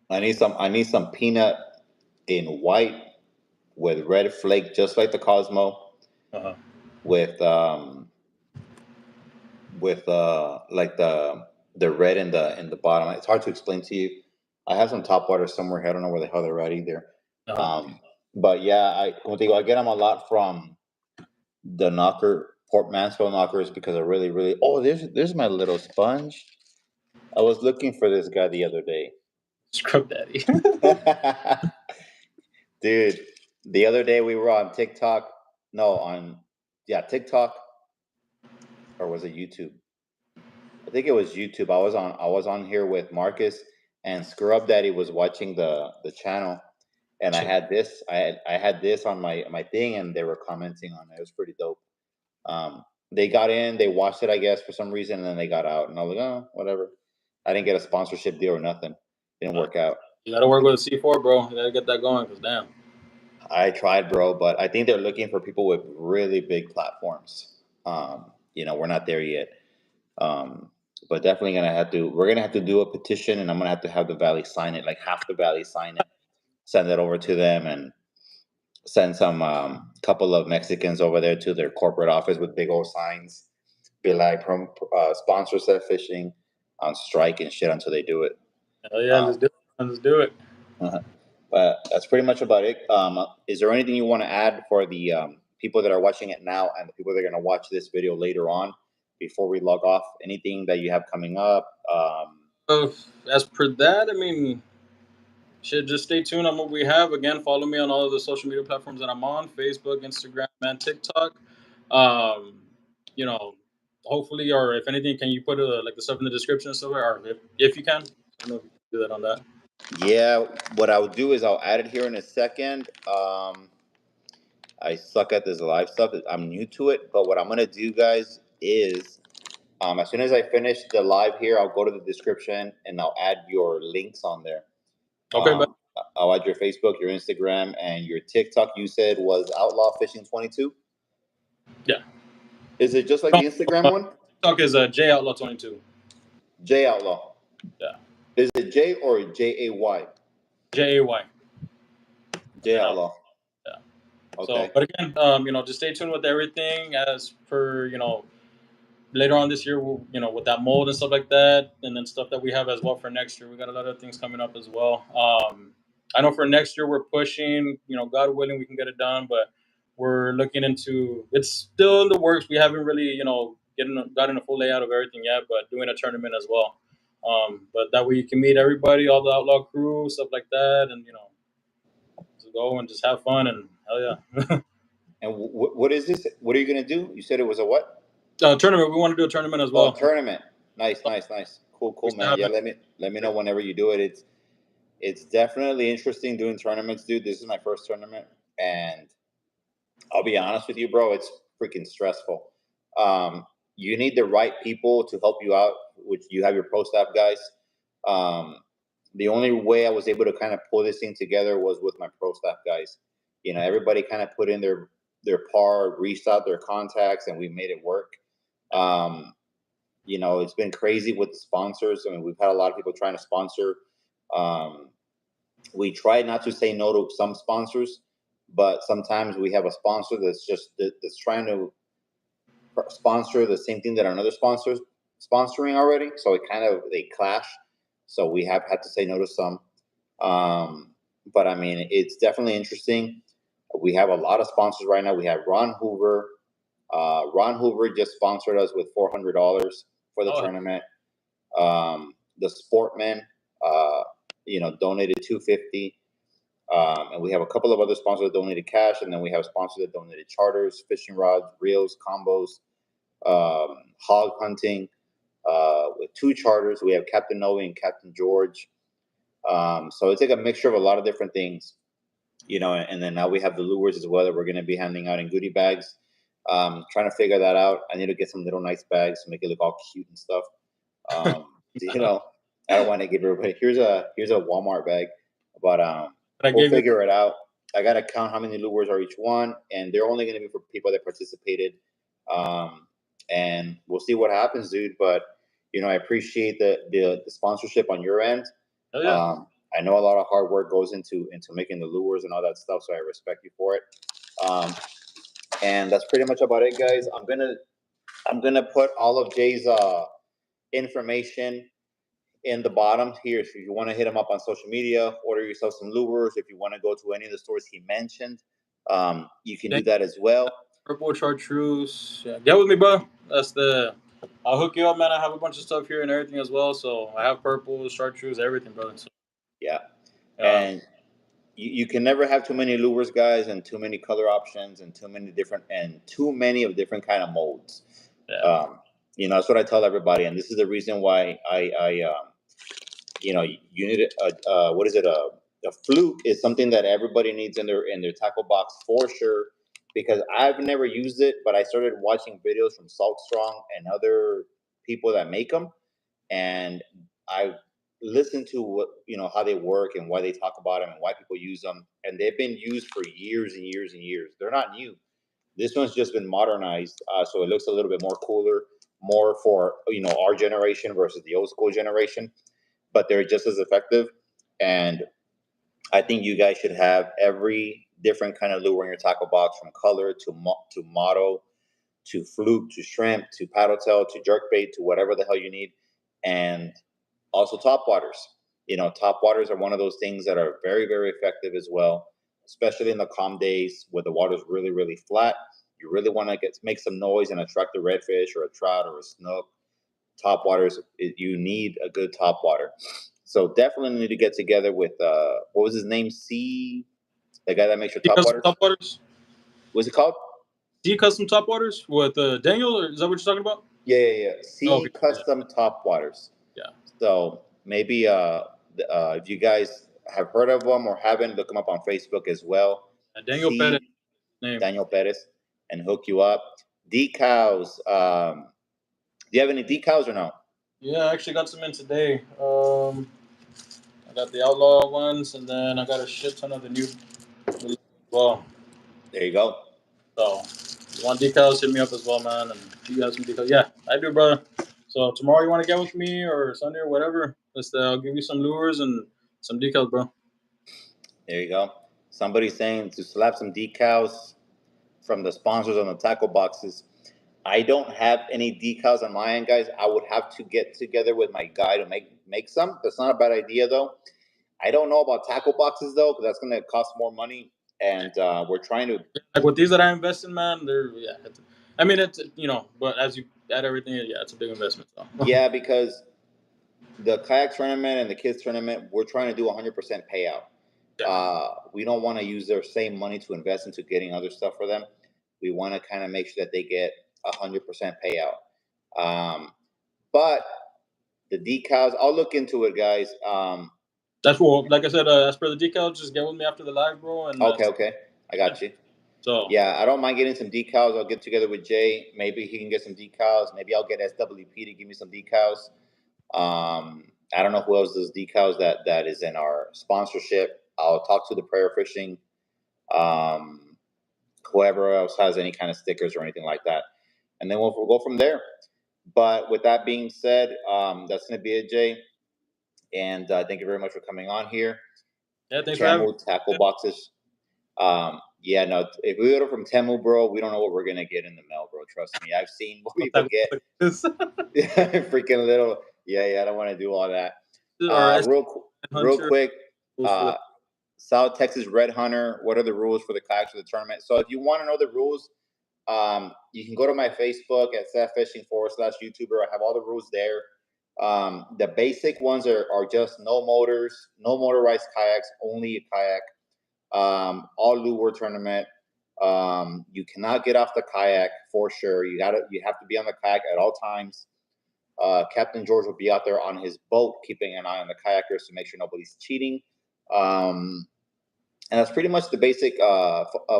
I need some peanut in white with red flake, just like the Cosmo, Uh-huh. with like the red in the bottom. It's hard to explain to you. I have some top water somewhere here. I don't know where the hell they're at either. Uh-huh. Um, but yeah, como te digo, I get them a lot from the knocker Port Mansfield knockers because I really really. Oh, there's my little sponge. I was looking for this guy the other day. Scrub daddy. Dude, the other day we were on TikTok. No, on yeah, TikTok, or was it YouTube? I think it was YouTube. I was on here with Marcus and Scrub Daddy was watching the channel, and I had this on my thing, and they were commenting on it. It was pretty dope. They got in, they watched it, I guess, for some reason, and then they got out, and I was like, oh, whatever. I didn't get a sponsorship deal or nothing. Didn't work out. You gotta work with a C4, bro. You gotta get that going, cause damn. I tried, bro, but I think they're looking for people with really big platforms. We're not there yet. Um, but definitely we're gonna have to do a petition, and I'm gonna have the valley sign it, like half the valley sign it, send it over to them, and send some couple of Mexicans over there to their corporate office with big old signs, be like sponsor set fishing on strike and shit until they do it. Hell yeah, Um, let's do it. Let's do it. but that's pretty much about it. Is there anything you want to add for the people that are watching it now and the people that are going to watch this video later on before we log off? Anything that you have coming up? As per that, I mean, shit, just stay tuned on what we have. Again, follow me on all of the social media platforms that I'm on: Facebook, Instagram, and TikTok. Um, you know, hopefully, or if anything, can you put like the stuff in the description somewhere, or if you can? I don't know if you can do that on that. Yeah, what I'll do is I'll add it here in a second. I suck at this live stuff. I'm new to it, but what I'm gonna do, guys, is as soon as I finish the live here, I'll go to the description and I'll add your links on there. Okay, but Um, I'll add your Facebook, your Instagram, and your TikTok. You said was Outlaw Fishing 22. yeah, Is it just like the Instagram one? TikTok is J Outlaw 22. J Outlaw. Yeah, Is it J or JAY? JAY. And J then Outlaw. yeah. So, Okay. but again, just stay tuned with everything as per later on this year, with that mold and stuff like that, and then stuff that we have as well for next year. We got a lot of things coming up as well. I know for next year we're pushing. God willing, we can get it done, but we're looking into. It's still in the works. We haven't really, gotten a full layout of everything yet, but doing a tournament as well. But that way you can meet everybody, all the outlaw crew, stuff like that, and just go and just have fun and hell yeah. And what is this? What are you gonna do? You said it was a what? Tournament. We want to do a tournament as Oh, well. tournament. Nice, nice, nice. Cool, We cool, still man. Yeah, haven't. let me know whenever you do it. It's definitely interesting doing tournaments, dude. This is my first tournament, and I'll be honest with you, bro. It's freaking stressful. You need the right people to help you out, which you have your pro staff guys. Um, the only way I was able to kind of pull this thing together was with my pro staff guys. Everybody kind of put in their part, reached out their contacts, and we made it work. Um, You know, it's been crazy with the sponsors. I mean, we've had a lot of people trying to sponsor. Um, we try not to say no to some sponsors, but sometimes we have a sponsor that's trying to sponsor the same thing that another sponsor's sponsoring already. So it kind of they clash. So we have had to say no to some. But I mean, it's definitely interesting. We have a lot of sponsors right now. We have Ron Hoover. Ron Hoover just sponsored us with $400 for the Oh, tournament. The Sportman, donated $250. And we have a couple of other sponsors that donated cash, and then we have sponsors that donated charters, fishing rods, reels, combos, hog hunting. With 2 charters, we have Captain Noe and Captain George. So it's like a mixture of a lot of different things, and then now we have the lures as well that we're going to be handing out in goodie bags. Trying to figure that out. I need to get some little nice bags to make it look all cute and stuff. Um, I don't want to give everybody here's a Walmart bag, but I we'll gave you. figure it out. I gotta count how many lures are each one, and they're only going to be for people that participated. And we'll see what happens, dude. But I appreciate the sponsorship on your end. Oh yeah. I know a lot of hard work goes into making the lures and all that stuff, so I respect you for it. And that's pretty much about it, guys. I'm gonna put all of Jay's information in the bottom here. So if you want to hit him up on social media, order yourself some lures. If you want to go to any of the stores he mentioned, you can do that as well. Purple chartreuse. Yeah, get with me, bro. That's the. I'll hook you up, man. I have a bunch of stuff here and everything as well. So I have purple chartreuse, everything, brother. So, Yeah, and you can never have too many lures, guys, and too many color options, and too many of different kind of molds. yeah. That's what I tell everybody, and this is the reason why you need what is it? A fluke is something that everybody needs in their tackle box for sure. Because I've never used it, but I started watching videos from Salt Strong and other people that make them, and I listened to what how they work and why they talk about them and why people use them, and they've been used for years and years and years. They're not new. This one's just been modernized, so it looks a little bit more cooler, more for our generation versus the old school generation. But they're just as effective, and I think you guys should have every different kind of lure in your tackle box, from color to motto to fluke to shrimp to paddle tail to jerkbait to whatever the hell you need, and also top waters. Top waters are one of those things that are very, very effective as well, especially in the calm days where the water's really, really flat. You really want to make some noise and attract a redfish or a trout or a snook. Top waters, you need a good top water. So definitely need to get together with what was his name? The guy that makes your top waters. Top waters. What's it called? C custom top waters with Daniel, or is that what you're talking about? Yeah. Oh, C okay. Custom Top Waters. Yeah. So maybe if you guys have heard of them or haven't, look them up on Facebook as well. Daniel Pettit See name. Daniel Perez and hook you up. Decals. Do you have any decals or no? Yeah, I actually got some in today. I got the outlaw ones, and then I got a shit ton of the new. Well, There you go. so you want decals? Hit me up as well, man. And you got some decals? Yeah, I do, brother. So tomorrow you want to get with me or Sunday or whatever? I'll give you some lures and some decals, bro. There you go. Somebody's saying to slap some decals from the sponsors on the tackle boxes. I don't have any decals on my end, guys. I would have to get together with my guy to make some. That's not a bad idea, though. I don't know about tackle boxes though, because that's going to cost more money, and we're trying to. Like with these that I invest in, man, I mean, but as you add everything, yeah, it's a big investment. So. Yeah, because the kayak tournament and the kids tournament, we're trying to do 100% payout. Yeah. We don't want to use their same money to invest into getting other stuff for them. We want to kind of make sure that they get 100% payout. But the decals, I'll look into it, guys. That's what, like I said, as per the decals, just get with me after the live, bro. And okay, I got you. So yeah, I don't mind getting some decals. I'll get together with Jay. Maybe he can get some decals. Maybe I'll get SWP to give me some decals. I don't know who else does decals that is in our sponsorship. I'll talk to the prayer fishing. Whoever else has any kind of stickers or anything like that, and then we'll go from there. But with that being said, that's going to be it, Jay. And thank you very much for coming on here. Yeah, thanks for having me. Temu tackle boxes. Yeah, no, if we order from Temu, bro, we don't know what we're gonna get in the mail, bro. Trust me, I've seen what people get. Freaking little. Yeah, I don't want to do all that. Real quick, South Texas Red Hunter. What are the rules for the kayaks for the tournament? So if you want to know the rules, you can go to my Facebook at /YouTuber. I have all the rules there. The basic ones are just no motors, no motorized kayaks, only a kayak. All lure tournament. You cannot get off the kayak for sure. You have to be on the kayak at all times. Captain George will be out there on his boat, keeping an eye on the kayakers to make sure nobody's cheating. And that's pretty much the basic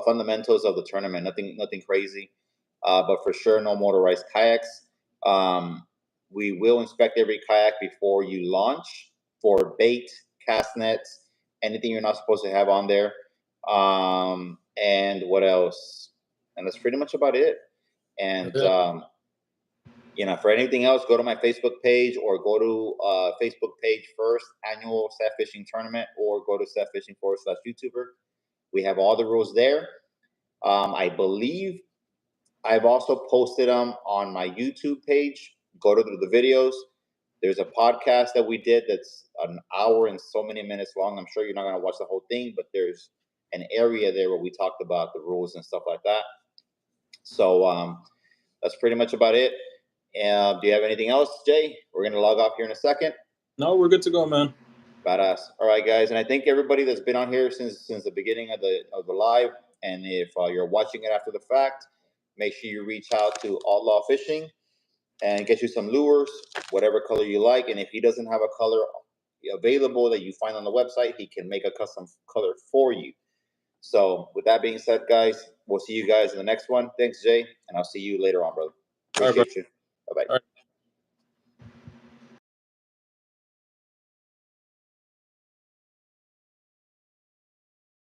fundamentals of the tournament. Nothing crazy, but for sure, no motorized kayaks. We will inspect every kayak before you launch for bait, cast nets, anything you're not supposed to have on there. And what else? And that's pretty much about it. And for anything else, go to my Facebook page or go to Facebook page first, annual Set Fishing Tournament, or go to setfishing/YouTuber. We have all the rules there. I believe I've also posted them on my YouTube page. Go to the videos. There's a podcast that we did that's an hour and so many minutes long. I'm sure you're not going to watch the whole thing, but there's an area there where we talked about the rules and stuff like that. So that's pretty much about it. Do you have anything else, Jay? We're going to log off here in a second. No, we're good to go, man. Badass. All right, guys, and I thank everybody that's been on here since the beginning of the live. And if you're watching it after the fact, make sure you reach out to Outlaw Fishing and get you some lures, whatever color you like. And if he doesn't have a color available that you find on the website, he can make a custom color for you. So with that being said, guys, we'll see you guys in the next one. Thanks, Jay, and I'll see you later on, brother. Appreciate you. Bye-bye.